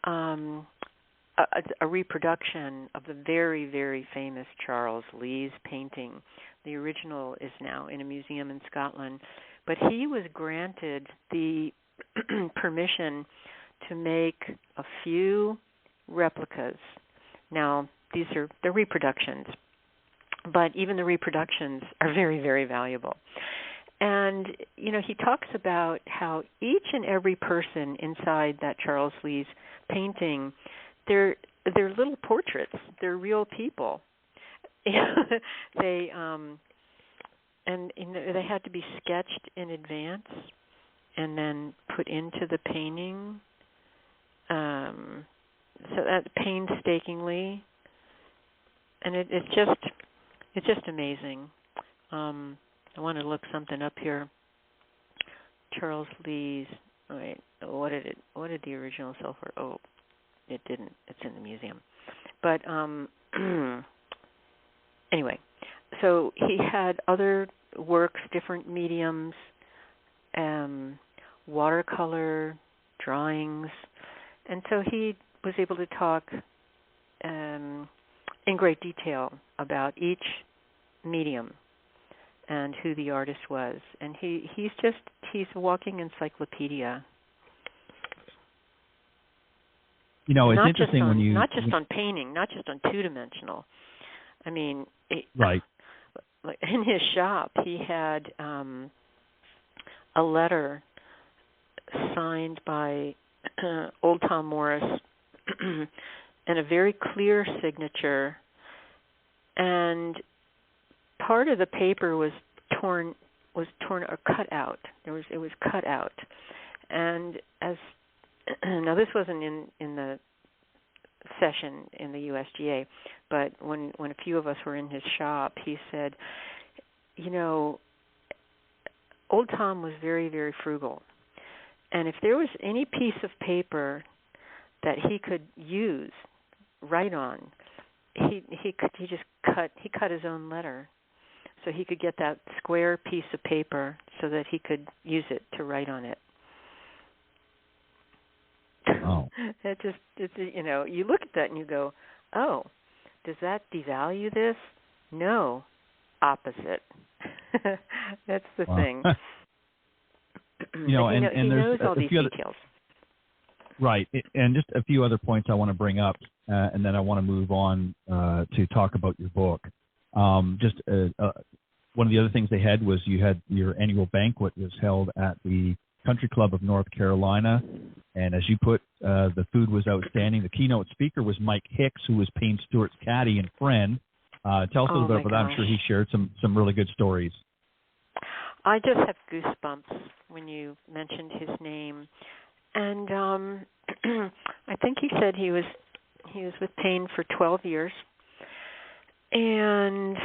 a reproduction of the very, very famous Charles Lee's painting. The original is now in a museum in Scotland, but he was granted the permission to make a few replicas. Now, they're reproductions, but even the reproductions are very, very valuable. And, he talks about how each and every person inside that Charles Lee's painting, they're little portraits. They're real people. They had to be sketched in advance and then put into the painting. So that painstakingly, and it's just amazing. I want to look something up here. Charles Lee's. Wait, what did the original sell for? Oh, it didn't. It's in the museum. But anyway, so he had other works, different mediums, watercolor, drawings, and so he was able to talk in great detail about each medium and who the artist was. And he's a walking encyclopedia. It's not interesting not just on painting, not just on two-dimensional. I mean, right. In his shop, he had a letter signed by old Tom Morris and a very clear signature, and part of the paper was torn or cut out. It was cut out, and now this wasn't in the session in the USGA, but when a few of us were in his shop, he said, old Tom was very, very frugal, and if there was any piece of paper that he could write on, he cut his own letter, so he could get that square piece of paper so that he could use it to write on it. Oh. You look at that and you go, oh, does that devalue this? No, opposite. That's the thing. He knows all these details. Right, and just a few other points I want to bring up, and then I want to move on to talk about your book. One of the other things they had was you had your annual banquet was held at the Country Club of North Carolina, and as you put, the food was outstanding. The keynote speaker was Mike Hicks, who was Payne Stewart's caddy and friend. Tell us a little bit about that. I'm sure he shared some really good stories. I just have goosebumps when you mentioned his name, and I think he said he was with Payne for 12 years, and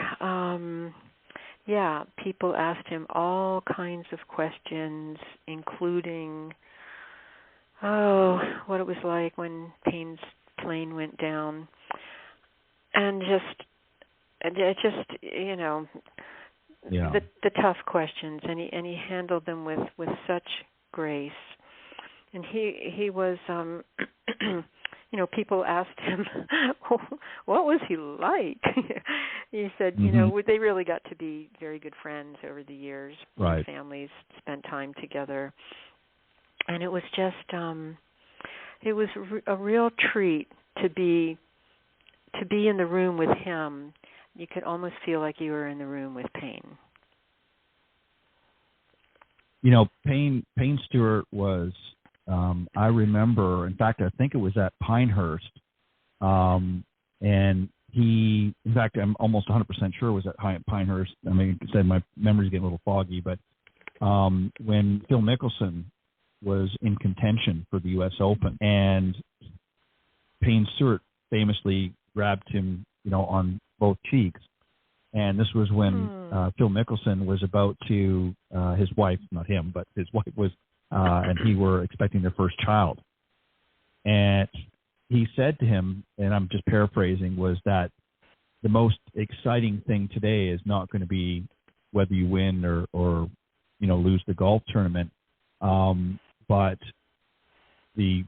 people asked him all kinds of questions, including what it was like when Payne's plane went down, and the tough questions, and he handled them with such grace. And he was people asked him, what was he like? He said, they really got to be very good friends over the years. Right. Families spent time together. And it was just, it was a real treat to be in the room with him. You could almost feel like you were in the room with Payne. Payne Stewart was, I remember, in fact, I think it was at Pinehurst, and he, in fact, I'm almost 100% sure it was at Pinehurst. I mean, I said my memory's getting a little foggy, but when Phil Mickelson was in contention for the U.S. Open, and Payne Stewart famously grabbed him on both cheeks. And this was when Phil Mickelson was about to, his wife, not him, but his wife was, and he were expecting their first child. And he said to him, and I'm just paraphrasing, was that the most exciting thing today is not going to be whether you win or lose the golf tournament, but the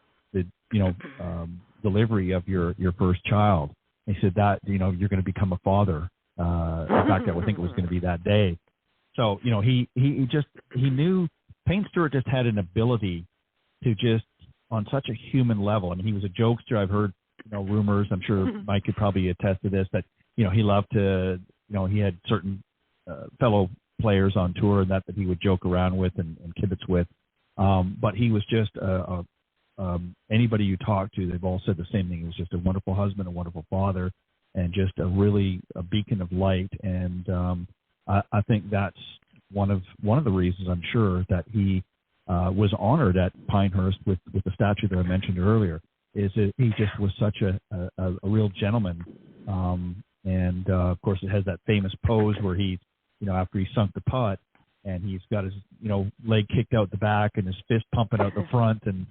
delivery of your first child. He said that you're going to become a father. In fact, I would think it was going to be that day. So he knew Payne Stewart just had an ability to just on such a human level. I mean, he was a jokester. I've heard rumors. I'm sure Mike could probably attest to this. That he loved to he had certain fellow players on tour that he would joke around with and kibitz with. But he was just anybody you talk to, they've all said the same thing. He was just a wonderful husband, a wonderful father, and just a beacon of light. And I think that's one of the reasons, I'm sure, that he was honored at Pinehurst with the statue that I mentioned earlier. Is that he just was such a real gentleman. And of course, it has that famous pose where he, after he sunk the putt, and he's got his leg kicked out the back and his fist pumping out the front, and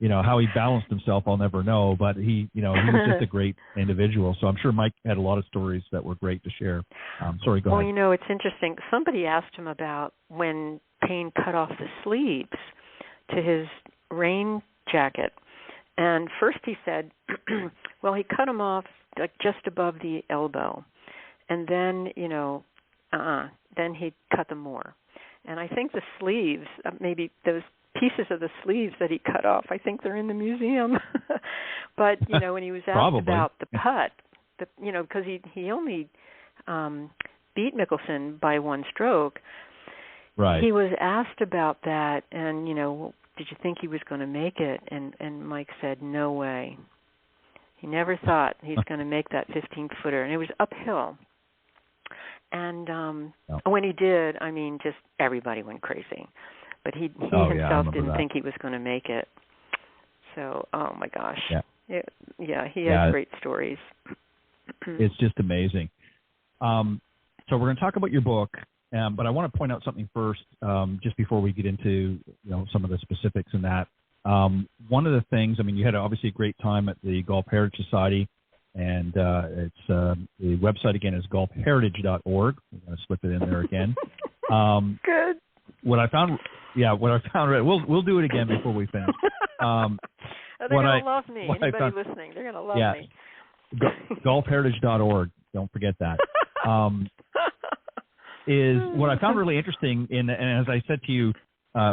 how he balanced himself, I'll never know. But he was just a great individual. So I'm sure Mike had a lot of stories that were great to share. Sorry, go ahead. Well, it's interesting. Somebody asked him about when Payne cut off the sleeves to his rain jacket. And first he said, well, he cut them off like just above the elbow. And then, then he cut them more. And I think the sleeves, maybe those pieces of the sleeves that he cut off, I think they're in the museum. But, when he was asked about the putt, because he only beat Mickelson by one stroke. Right. He was asked about that, and, did you think he was going to make it? And Mike said, no way. He never thought he's going to make that 15-footer, and it was uphill. And when he did, I mean, just everybody went crazy. But he himself didn't think he was going to make it. So, oh my gosh. Yeah, he has great stories. It's just amazing. So we're going to talk about your book, but I want to point out something first, just before we get into some of the specifics in that. One of the things, I mean, you had obviously a great time at the Golf Heritage Society, and it's the website again is golfheritage.org. I'm going to slip it in there again. Good. What I found, we'll do it again before we finish. They're going to love me. Anybody listening, they're going to love me. Golfheritage.org. Don't forget that. Is what I found really interesting, and as I said to you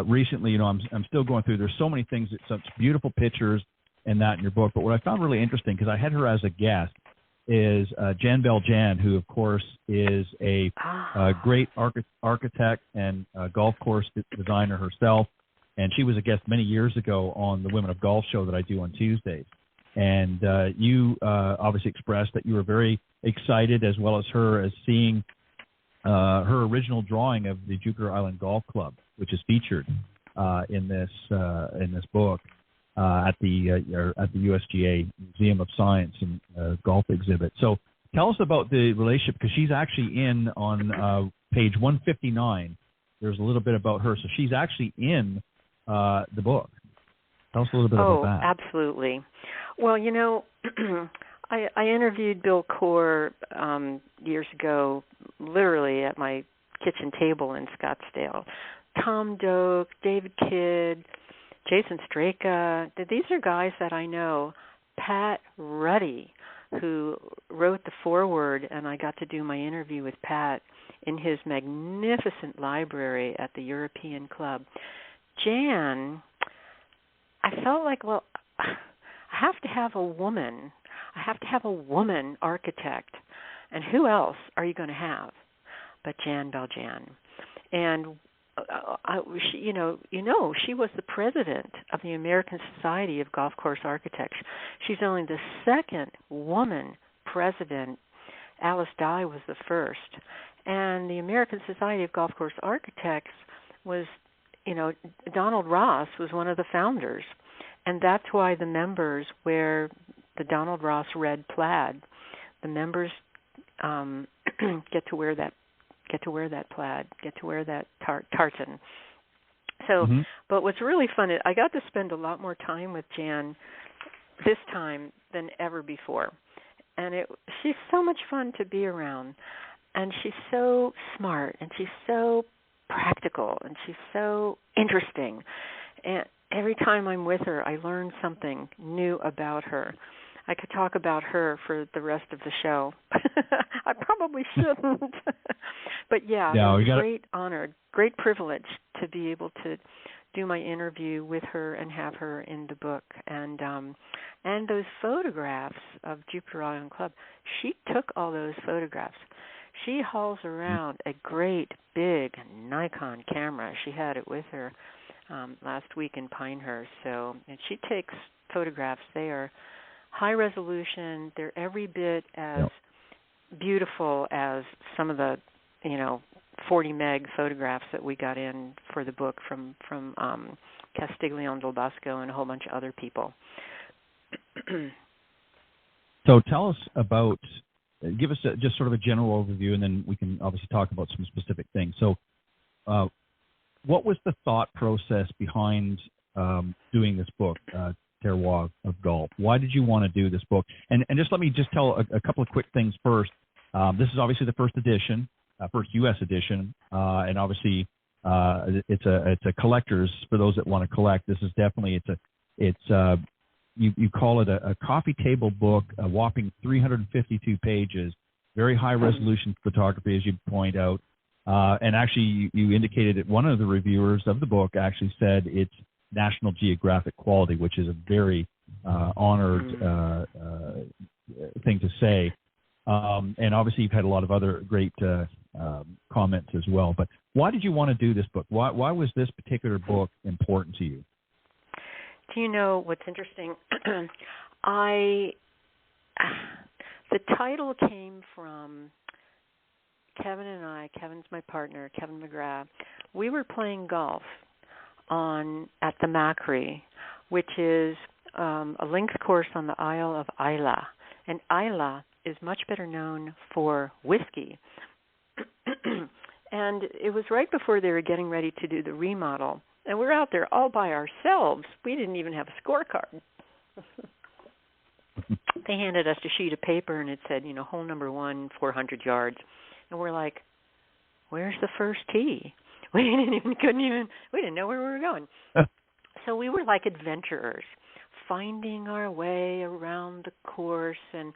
recently, I'm still going through. There's so many things, such beautiful pictures and that in your book. But what I found really interesting, because I had her as a guest, is Jan Beljan, who of course is a great architect and golf course designer herself, and she was a guest many years ago on the Women of Golf show that I do on Tuesdays. And you obviously expressed that you were very excited, as well as her, as seeing her original drawing of the Jupiter Island Golf Club, which is featured in this book at the USGA Museum of Science and Golf exhibit. So tell us about the relationship, because she's actually in on page 159. There's a little bit about her, so she's actually in the book. Tell us a little bit about that. Oh, absolutely. Well, I interviewed Bill Core years ago, literally at my kitchen table in Scottsdale. Tom Doak, David Kidd, Jason Straka, these are guys that I know. Pat Ruddy, who wrote the foreword, and I got to do my interview with Pat in his magnificent library at the European Club. Jan, I felt like, well, I have to have a woman. I have to have a woman architect. And who else are you going to have but Jan Beljan? And she was the president of the American Society of Golf Course Architects. She's only the second woman president. Alice Dye was the first. And the American Society of Golf Course Architects was, Donald Ross was one of the founders. And that's why the members wear the Donald Ross red plaid. the members get to wear that plaid, get to wear that tartan. So, but what's really fun is I got to spend a lot more time with Jan this time than ever before. And she's so much fun to be around. And she's so smart, and she's so practical, and she's so interesting. And every time I'm with her, I learn something new about her. I could talk about her for the rest of the show. I probably shouldn't. But yeah, it was a great honor, great privilege to be able to do my interview with her and have her in the book. And those photographs of Jupiter Island Club, she took all those photographs. She hauls around a great big Nikon camera. She had it with her last week in Pinehurst. And she takes photographs. They are high resolution. They're every bit as beautiful as some of the, 40 meg photographs that we got in for the book from Castiglione del Bosco and a whole bunch of other people. So tell us about, give us just sort of a general overview, and then we can obviously talk about some specific things. So what was the thought process behind doing this book, Terroir of Golf? Why did you want to do this book? And just let me just tell a couple of quick things first. This is obviously the first edition, first U.S. edition, and obviously it's a collector's for those that want to collect. This is definitely you call it a coffee table book, a whopping 352 pages, very high resolution photography, as you point out. And actually, you indicated that one of the reviewers of the book actually said it's National Geographic quality, which is a very honored thing to say. And obviously, you've had a lot of other great comments as well. But why did you want to do this book? Why was this particular book important to you? Do you know what's interesting? The title came from Kevin and I. Kevin's my partner, Kevin McGrath. We were playing golf at the Macri, which is a links course on the Isle of Isla. And Isla is much better known for whiskey. And it was right before they were getting ready to do the remodel. And we're out there all by ourselves. We didn't even have a scorecard. They handed us a sheet of paper, and it said, hole number 1, 400 yards. And we're like, where's the first tee? We didn't know where we were going. So we were like adventurers, finding our way around the course. And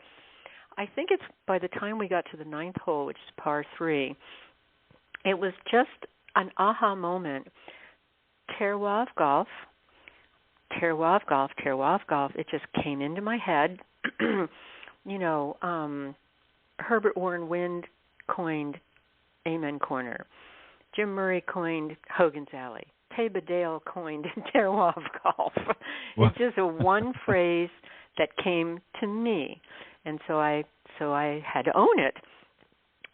I think it's by the time we got to the 9th hole, which is par 3, it was just an aha moment. Terroir of golf, Terroir of golf, Terroir of golf. It just came into my head. Herbert Warren Wind coined Amen Corner. Jim Murray coined Hogan's Alley. Taba Dale coined Terroir of golf. It's just a one phrase that came to me, and so I had to own it.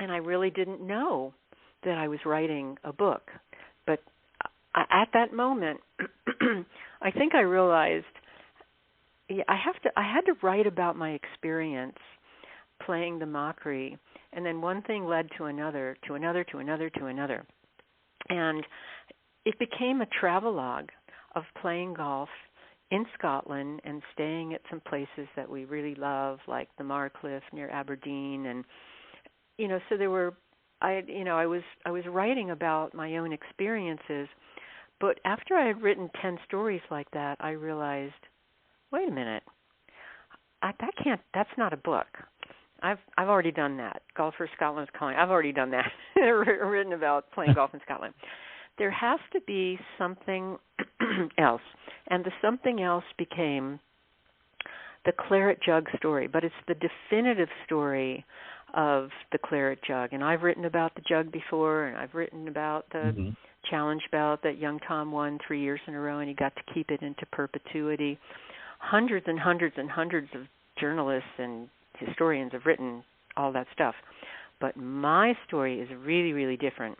And I really didn't know that I was writing a book, but at that moment, I think I realized I had to write about my experience playing the Macri, and then one thing led to another, to another, to another, to another. And it became a travelogue of playing golf in Scotland and staying at some places that we really love, like the Marcliffe near Aberdeen, and so there were I was writing about my own experiences. But after I had written 10 stories like that, I realized, wait a minute, that's not a book. I've already done that. Golf for Scotland's Calling. I've already done that. Written about playing golf in Scotland. There has to be something else. And the something else became the claret jug story, but it's the definitive story of the claret jug. And I've written about the jug before, and I've written about the challenge bout that young Tom won 3 years in a row, and he got to keep it into perpetuity. Hundreds and hundreds and hundreds of journalists and historians have written all that stuff. But my story is really, really different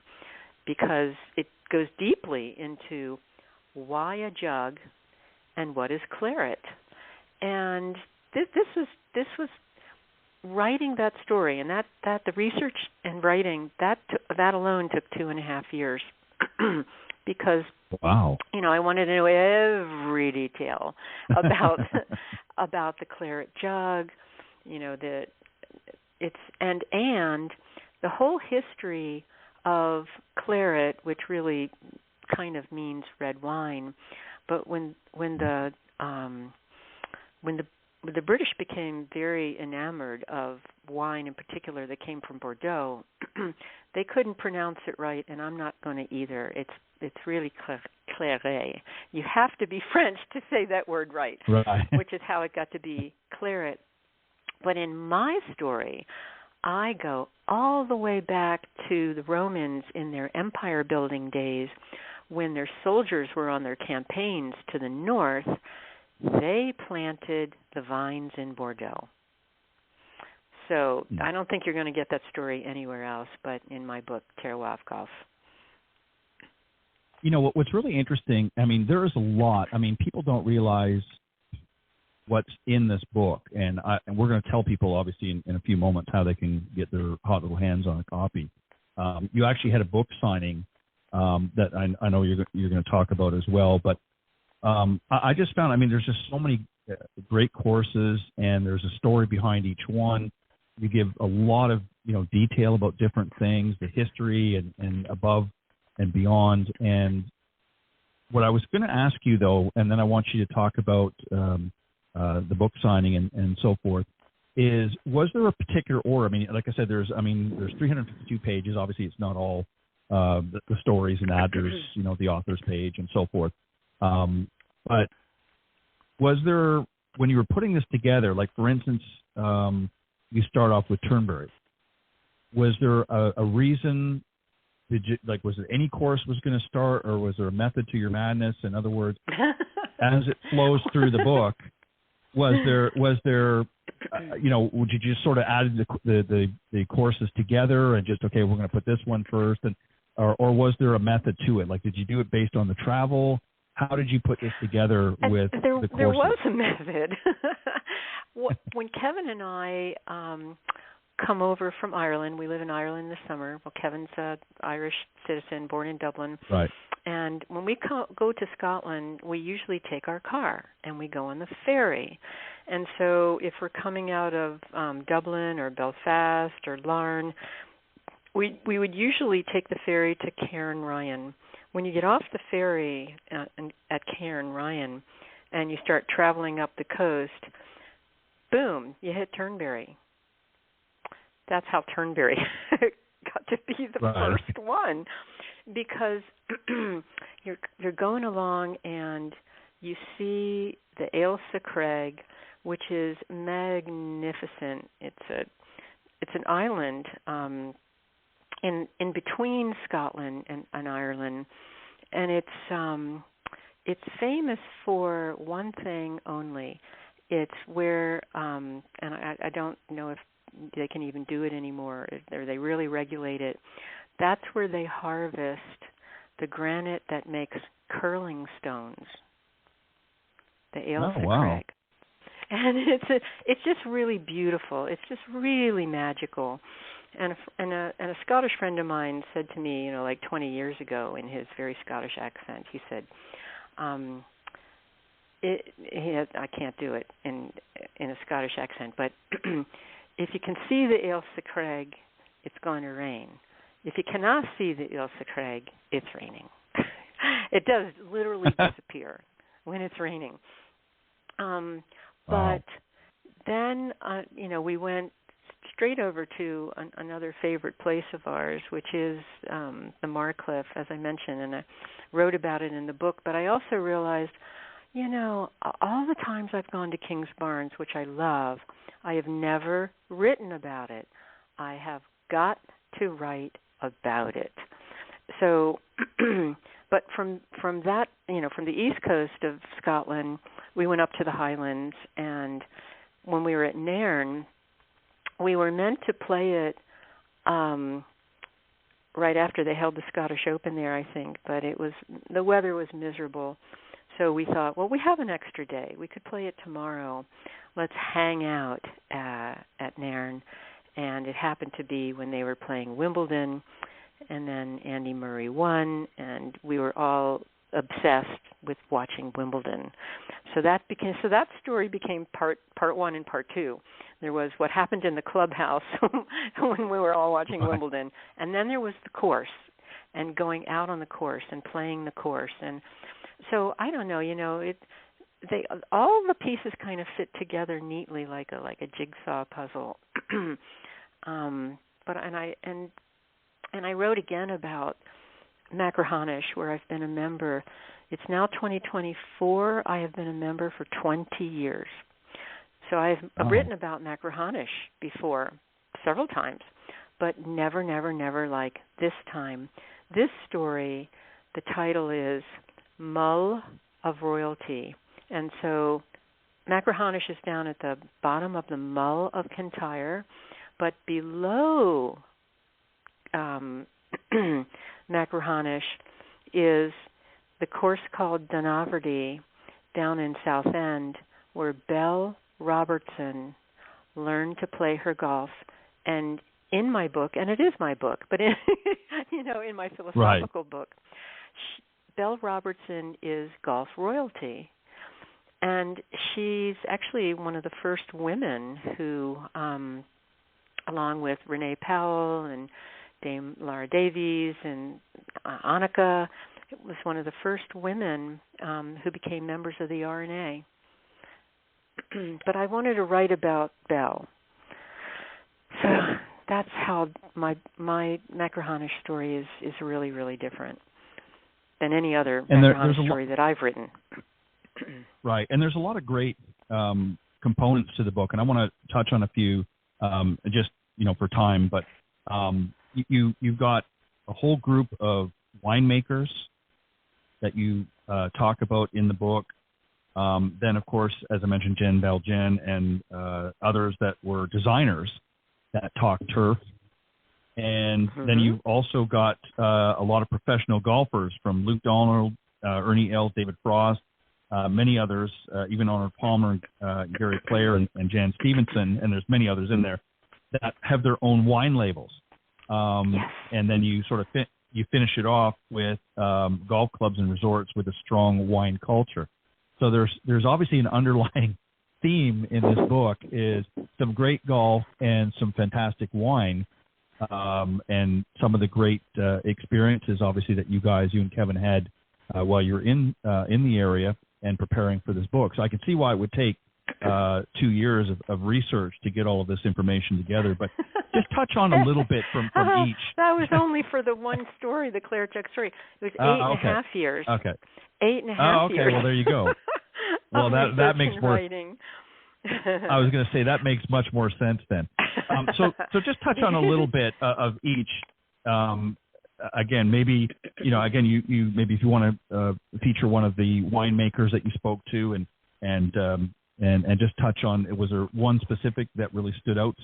because it goes deeply into why a jug and what is claret. And this was writing that story, and that the research and writing, that alone took 2.5 years. Because wow, I wanted to know every detail about about the claret jug, and the whole history of claret, which really kind of means red wine. But when the British became very enamored of wine in particular that came from Bordeaux, they couldn't pronounce it right, and I'm not going to either. It's really claret. You have to be French to say that word right, which is how it got to be claret. But in my story, I go all the way back to the Romans in their empire building days, when their soldiers were on their campaigns to the north. They planted the vines in Bordeaux. So I don't think you're going to get that story anywhere else but in my book, Terroir of Golf. What's really interesting, there is a lot. People don't realize what's in this book, and we're going to tell people, obviously, in a few moments how they can get their hot little hands on a copy. You actually had a book signing that I know you're going to talk about as well, but I just found, there's just so many great courses, and there's a story behind each one. You give a lot of, detail about different things, the history and above and beyond. And what I was going to ask you, though, and then I want you to talk about the book signing and so forth, is, was there a particular order? Like I said, there's 352 pages. Obviously, it's not all the stories and that. There's, the author's page and so forth. But was there, when you were putting this together, like for instance, you start off with Turnberry, was there a reason? Was it any course was going to start, or was there a method to your madness? In other words, as it flows through the book, was there would you just sort of add the courses together and just, okay, we're going to put this one first, or was there a method to it? Like, did you do it based on the travel? How did you put this together with the courses? There was a method. When Kevin and I come over from Ireland, we live in Ireland this summer. Well, Kevin's an Irish citizen, born in Dublin. Right. And when we go to Scotland, we usually take our car and we go on the ferry. And so if we're coming out of Dublin or Belfast or Larne, we would usually take the ferry to Cairnryan. When you get off the ferry at Cairnryan and you start traveling up the coast, boom, you hit Turnberry. That's how Turnberry got to be the first one, because you're going along and you see the Ailsa Craig, which is magnificent. It's an island in between Scotland and Ireland, and it's famous for one thing only. It's where and I don't know if they can even do it anymore, or they really regulate it. That's where they harvest the granite that makes curling stones. The Ailsa Craig. And it's just really beautiful. It's just really magical. And a Scottish friend of mine said to me, like 20 years ago, in his very Scottish accent, he said, I can't do it in a Scottish accent, but if you can see the Ailsa Craig, it's going to rain. If you cannot see the Ailsa Craig, it's raining. It does literally disappear when it's raining. But then, we went straight over to another favorite place of ours, which is the Marcliffe, as I mentioned, and I wrote about it in the book. But I also realized, all the times I've gone to King's Barnes, which I love, I have never written about it. I have got to write about it. So, but from that, from the east coast of Scotland, we went up to the Highlands, and when we were at Nairn, we were meant to play it right after they held the Scottish Open there, I think, but the weather was miserable. So we thought, well, we have an extra day. We could play it tomorrow. Let's hang out at Nairn. And it happened to be when they were playing Wimbledon, and then Andy Murray won, and we were all obsessed with watching Wimbledon. So that story became part one and part two. There was what happened in the clubhouse when we were all watching Wimbledon, and then there was the course and going out on the course and playing the course. And so I don't know, all the pieces kind of fit together neatly like a jigsaw puzzle. And I wrote again about Machrihanish, where I've been a member. It's now 2024. I have been a member for 20 years. So I've written about Machrihanish before several times, but never like this time. This story, the title is Mull of Royalty. And so Machrihanish is down at the bottom of the Mull of Kintyre, but below Machrihanish is the course called Dunaverty down in Southend, where Belle Robertson learned to play her golf. And in my book, and it is my book, but in my philosophical book, Belle Robertson is golf royalty. And she's actually one of the first women who, along with Renee Powell and Dame Lara Davies and Annika, it was one of the first women who became members of the RNA. But I wanted to write about Belle. So that's how my Machrihanish story is really, really different than any other Machrihanish story that I've written. Right, and there's a lot of great components to the book, and I want to touch on a few just for time. But you've got a whole group of winemakers that you talk about in the book. Then, of course, as I mentioned, Jen Valjean and others that were designers that talk turf. And then you've also got a lot of professional golfers, from Luke Donald, Ernie Els, David Frost, many others, even Arnold Palmer, Gary Player, and Jan Stevenson, and there's many others in there that have their own wine labels. Yes. And then you sort of you finish it off with golf clubs and resorts with a strong wine culture. So there's obviously an underlying theme in this book is some great golf and some fantastic wine, and some of the great experiences, obviously, that you and Kevin had while you're in the area and preparing for this book. So I can see why it would take 2 years of research to get all of this information together. But just touch on a little bit from each. That was only for the one story, the Claire Check story. It was 8.5 years. Okay. 8.5 years. Okay, well, there you go. Well, that makes more. I was going to say that makes much more sense then. So just touch on a little bit of each. Again, maybe you maybe if you want to feature one of the winemakers that you spoke to, and just touch on, was there one specific that really stood out?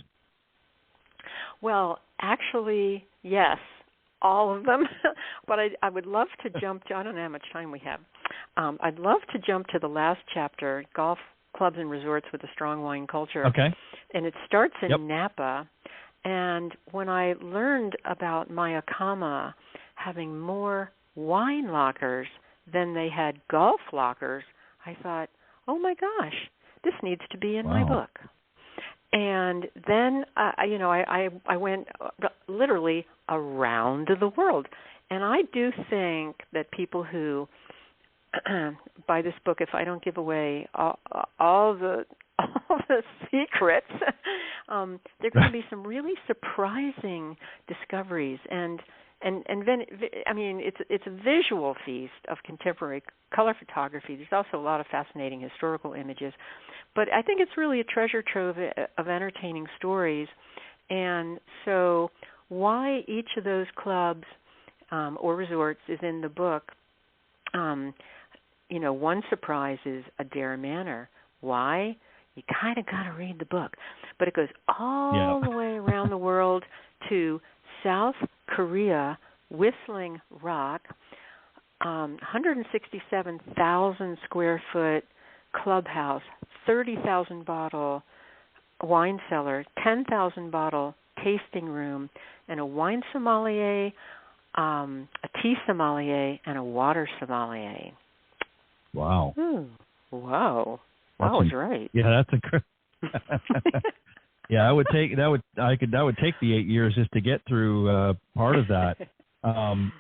Well, actually, yes, all of them. But I would love to jump to, I don't know how much time we have. I'd love to jump to the last chapter, Golf Clubs and Resorts with a Strong Wine Culture. Okay. And it starts in Napa. And when I learned about Mayakama having more wine lockers than they had golf lockers, I thought, oh my gosh, this needs to be in my book. And then, I went literally around the world. And I do think that people who buy this book, if I don't give away all the secrets, there are going to be some really surprising discoveries. And then, I mean, it's a visual feast of contemporary color photography. There's also a lot of fascinating historical images. But I think it's really a treasure trove of entertaining stories. And so why each of those clubs or resorts is in the book, one surprise is Adair Manor. Why? You kind of got to read the book. But it goes all the way around the world to South Korea, Whistling Rock, 167,000 square foot clubhouse, 30,000 bottle wine cellar, 10,000 bottle tasting room, and a wine sommelier, a tea sommelier, and a water sommelier. Wow. Wow. I was right. Yeah, that's a good. Yeah, I would take that. That would take the 8 years just to get through part of that. Well,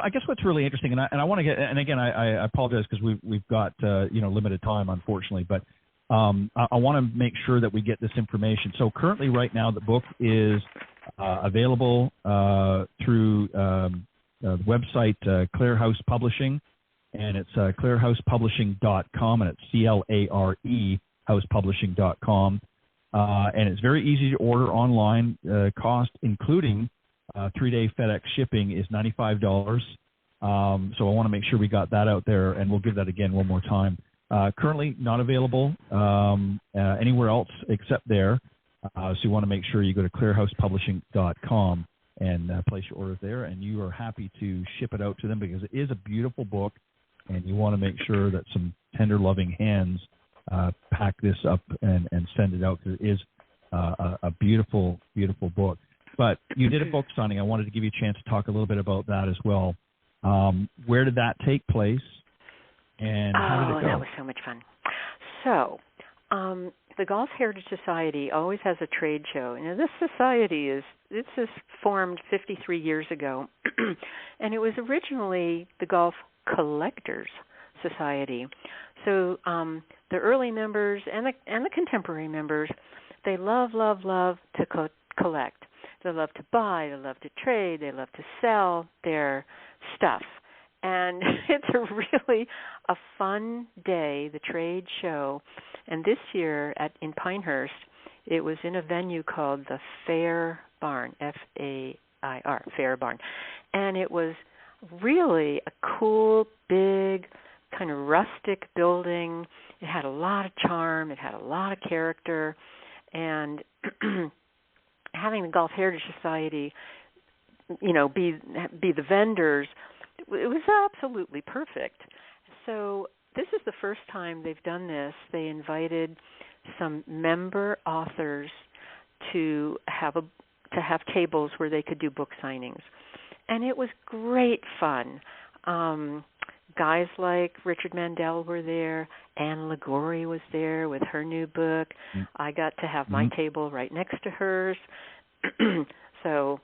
I guess what's really interesting, and I want to get, and again, I apologize because we've got limited time, unfortunately, but I want to make sure that we get this information. So currently, right now, the book is available through the website Clare House Publishing, and it's clarehousepublishing.com, and it's CLARE housepublishing.com, and it's very easy to order online. Cost, including 3-day FedEx shipping, is $95. So I want to make sure we got that out there, and we'll give that again one more time. Currently not available anywhere else except there. So you want to make sure you go to clarehousepublishing.com and place your order there, and you are happy to ship it out to them because it is a beautiful book, and you want to make sure that some tender, loving hands pack this up and send it out, because it is a beautiful, beautiful book. But you did a book signing. I wanted to give you a chance to talk a little bit about that as well. Where did that take place, and how did it go? That was so much fun. So the Golf Heritage Society always has a trade show. This society is formed 53 years ago, and it was originally the Golf Collectors Society. So the early members and the contemporary members, they love to collect. They love to buy, they love to trade, they love to sell their stuff. And it's really a fun day, the trade show. And this year in Pinehurst, it was in a venue called the Fair Barn, F-A-I-R, Fair Barn. And it was really a cool, big, kind of rustic building. It had a lot of charm. It had a lot of character. And having the Golf Heritage Society, be the vendors, it was absolutely perfect. So this is the first time they've done this. They invited some member authors to have tables where they could do book signings, and it was great fun. Guys like Richard Mandel were there. Anne Liguori was there with her new book. I got to have my table right next to hers. So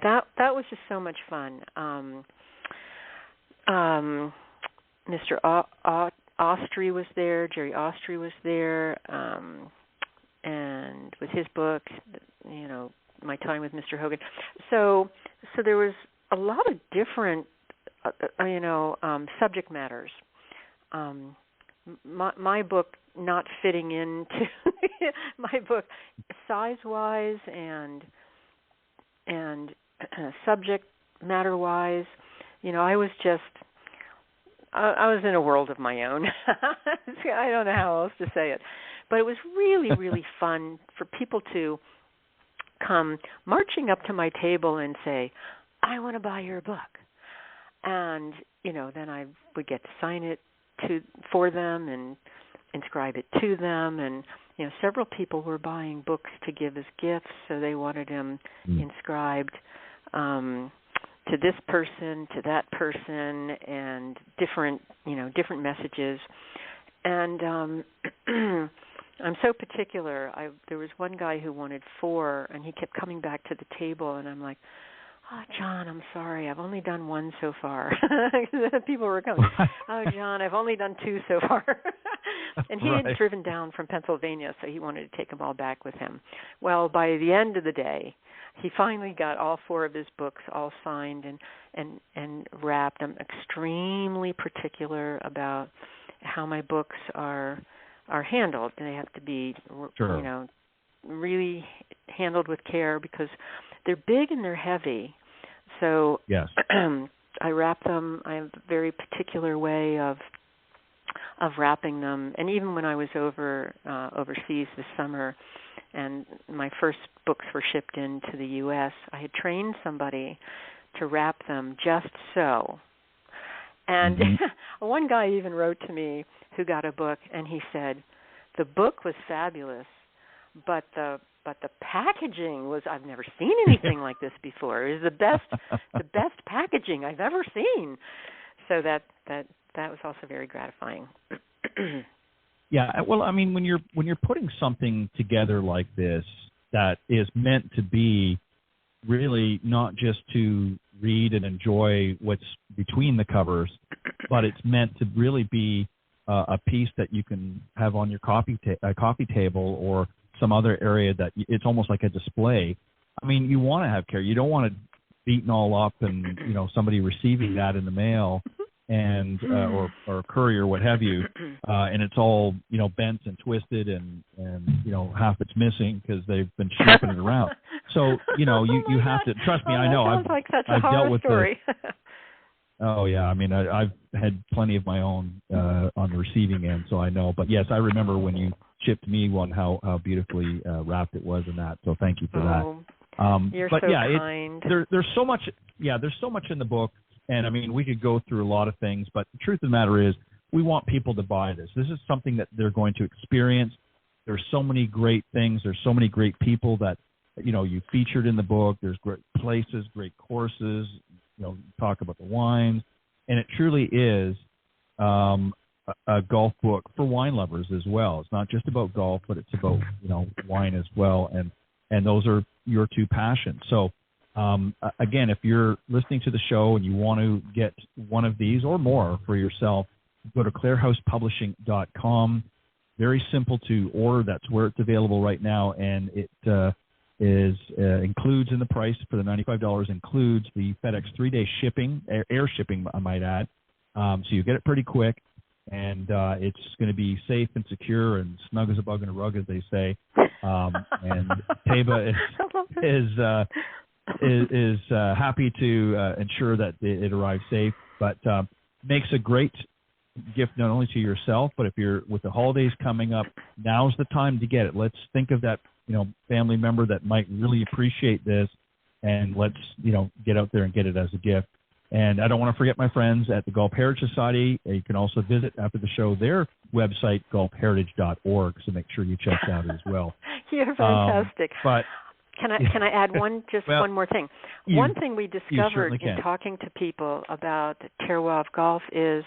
that was just so much fun. Mr. Austry was there. Jerry Austry was there, and with his book, My Time with Mr. Hogan. So there was a lot of different subject matters. My book not fitting into my book size-wise and subject matter-wise. I was in a world of my own. I don't know how else to say it. But it was really, really fun for people to come marching up to my table and say, I want to buy your book. And, then I would get to sign it for them and inscribe it to them. And, several people were buying books to give as gifts, so they wanted them inscribed to this person, to that person, and different messages. And I'm so particular. There was one guy who wanted 4, and he kept coming back to the table, and I'm like, oh, John, I'm sorry. I've only done 1 so far. People were coming, oh, John, I've only done 2 so far. And he had driven down from Pennsylvania, so he wanted to take them all back with him. Well, by the end of the day, he finally got all 4 of his books all signed and wrapped. I'm extremely particular about how my books are handled. They have to be, really handled with care because they're big and they're heavy. So yes. I wrap them. I have a very particular way of wrapping them. And even when I was overseas this summer, and my first books were shipped into the U.S., I had trained somebody to wrap them just so And one guy even wrote to me who got a book, and he said, the book was fabulous, but the packaging was, I've never seen anything like this before. It was the best packaging I've ever seen. So that was also very gratifying. Yeah, well, I mean, when you're putting something together like this that is meant to be really not just to read and enjoy what's between the covers, but it's meant to really be a piece that you can have on your coffee table or some other area that it's almost like a display. I mean, you want to have care. You don't want it beaten all up and, somebody receiving that in the mail and or a courier, what have you, and it's all, bent and twisted and half it's missing because they've been shipping it around. So, you have to, trust me, I know. Sounds like such a I've horror dealt with story. Oh, yeah. I mean, I've had plenty of my own on the receiving end, so I know. But, yes, I remember when you shipped me one, how beautifully wrapped it was in that. So thank you for that. You're but so yeah, kind. There's so much. Yeah, there's so much in the book. And, I mean, we could go through a lot of things. But the truth of the matter is we want people to buy this. This is something that they're going to experience. There's so many great things. There's so many great people that, you featured in the book. There's great places, great courses. Talk about the wines, and it truly is a golf book for wine lovers as well. It's not just about golf, but it's about wine as well, and those are your two passions. So again, if you're listening to the show and you want to get one of these or more for yourself, go to ClareHousePublishing.com. Very simple to order. That's where it's available right now, and it includes in the price for the $95 includes the FedEx 3-day shipping, air shipping, I might add. So you get it pretty quick, and it's going to be safe and secure and snug as a bug in a rug, as they say. And Taba is happy to ensure that it arrives safe, but makes a great gift not only to yourself, but if you're with the holidays coming up, now's the time to get it. Let's think of that family member that might really appreciate this, and let's get out there and get it as a gift. And I don't want to forget my friends at the Golf Heritage Society. You can also visit after the show their website, golfheritage.org, so make sure you check that out as well. You're fantastic. But can I add one more thing? One thing we discovered in talking to people about Terroir of Golf is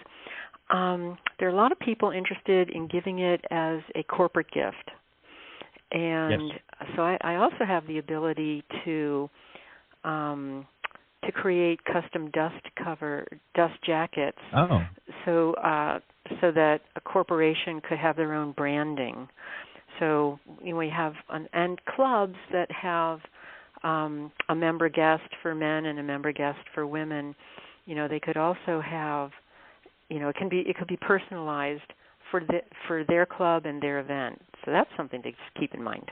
there are a lot of people interested in giving it as a corporate gift. And so I also have the ability to create custom dust jackets. Oh. So that a corporation could have their own branding. So we have and clubs that have a member guest for men and a member guest for women. They could also have, it could be personalized for their club and their event. So that's something to keep in mind.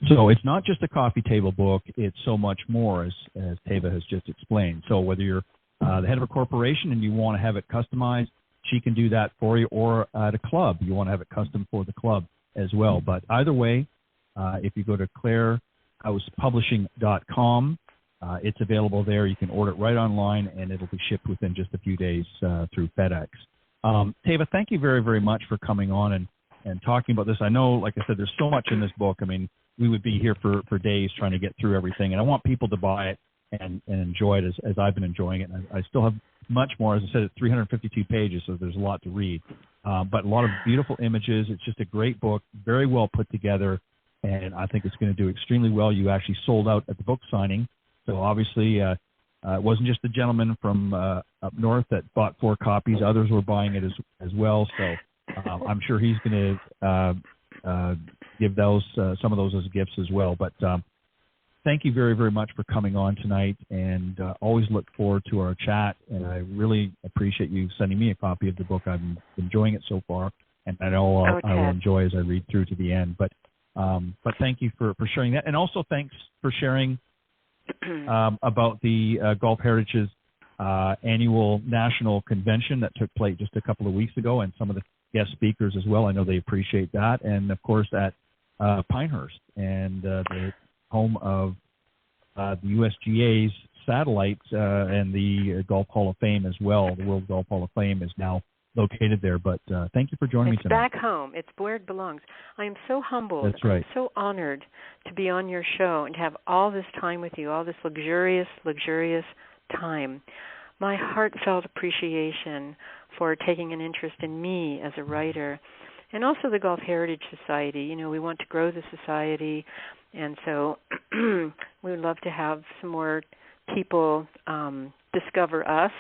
So it's not just a coffee table book. It's so much more, as Taba has just explained. So whether you're the head of a corporation and you want to have it customized, she can do that for you, or at a club, you want to have it custom for the club as well. But either way, if you go to ClareHousePublishing.com, it's available there. You can order it right online, and it'll be shipped within just a few days through FedEx. Taba, thank you very, very much for coming on and talking about this. I know, like I said, there's so much in this book. I mean, we would be here for days trying to get through everything, and I want people to buy it and enjoy it as I've been enjoying it. And I still have much more. As I said, it's 352 pages, so there's a lot to read. But a lot of beautiful images. It's just a great book, very well put together, and I think it's going to do extremely well. You actually sold out at the book signing, so obviously it wasn't just the gentleman from up north that bought 4 copies. Others were buying it as well, so I'm sure he's going to give those some of those as gifts as well. But thank you very, very much for coming on tonight, and always look forward to our chat. And I really appreciate you sending me a copy of the book. I'm enjoying it so far, and I know I will enjoy as I read through to the end. But thank you for sharing that, and also thanks for sharing about the Golf Heritage's annual national convention that took place just a couple of weeks ago, and some of the guest speakers as well. I know they appreciate that, and of course at Pinehurst, and the home of the USGA's satellite and the Golf Hall of Fame as well. The World Golf Hall of Fame is now located there. But thank you for joining me tonight. It's back home. It's where it belongs. I am so humbled. That's right. I'm so honored to be on your show and to have all this time with you, all this luxurious time. My heartfelt appreciation for taking an interest in me as a writer, and also the Golf Heritage Society. You know, we want to grow the society, and so we would love to have some more people discover us.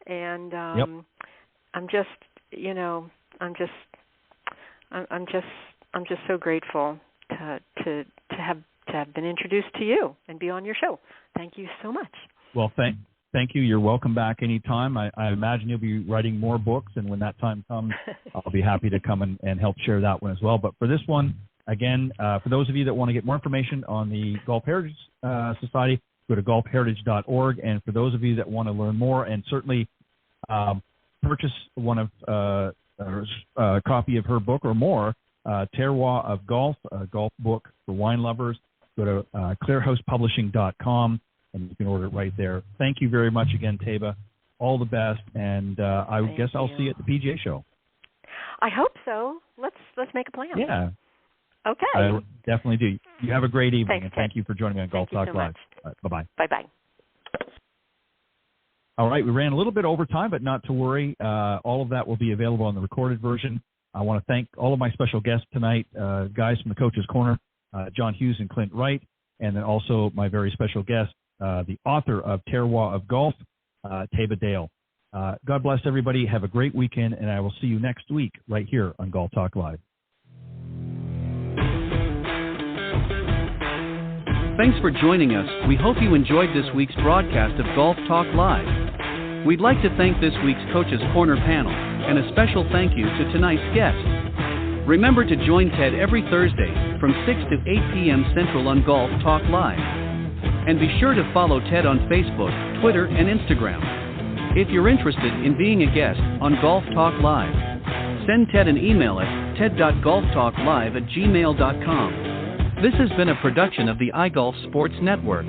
And yep. I'm just so grateful to have been introduced to you and be on your show. Thank you so much. Well, thank you. You're welcome back anytime. I imagine you'll be writing more books, and when that time comes, I'll be happy to come and help share that one as well. But for this one, again, for those of you that want to get more information on the Golf Heritage Society, go to golfheritage.org. And for those of you that want to learn more and certainly purchase one of a copy of her book or more, Terroir of Golf, a golf book for wine lovers, go to clearhousepublishing.com. And you can order it right there. Thank you very much again, Taba. All the best, and I guess I'll see you at the PGA show. I hope so. Let's make a plan. Yeah. Okay. I definitely do. You have a great evening, Thanks, and thank you for joining me on Golf Talk Live. Bye-bye. Bye-bye. All right, we ran a little bit over time, but not to worry. All of that will be available on the recorded version. I want to thank all of my special guests tonight, guys from the Coach's Corner, John Hughes and Clint Wright, and then also my very special guest, the author of Terroir of Golf, Taba Dale. God bless everybody. Have a great weekend, and I will see you next week right here on Golf Talk Live. Thanks for joining us. We hope you enjoyed this week's broadcast of Golf Talk Live. We'd like to thank this week's Coach's Corner panel, and a special thank you to tonight's guest. Remember to join Ted every Thursday from 6 to 8 p.m. Central on Golf Talk Live. And be sure to follow Ted on Facebook, Twitter, and Instagram. If you're interested in being a guest on Golf Talk Live, send Ted an email at ted.golftalklive@gmail.com. This has been a production of the iGolf Sports Network.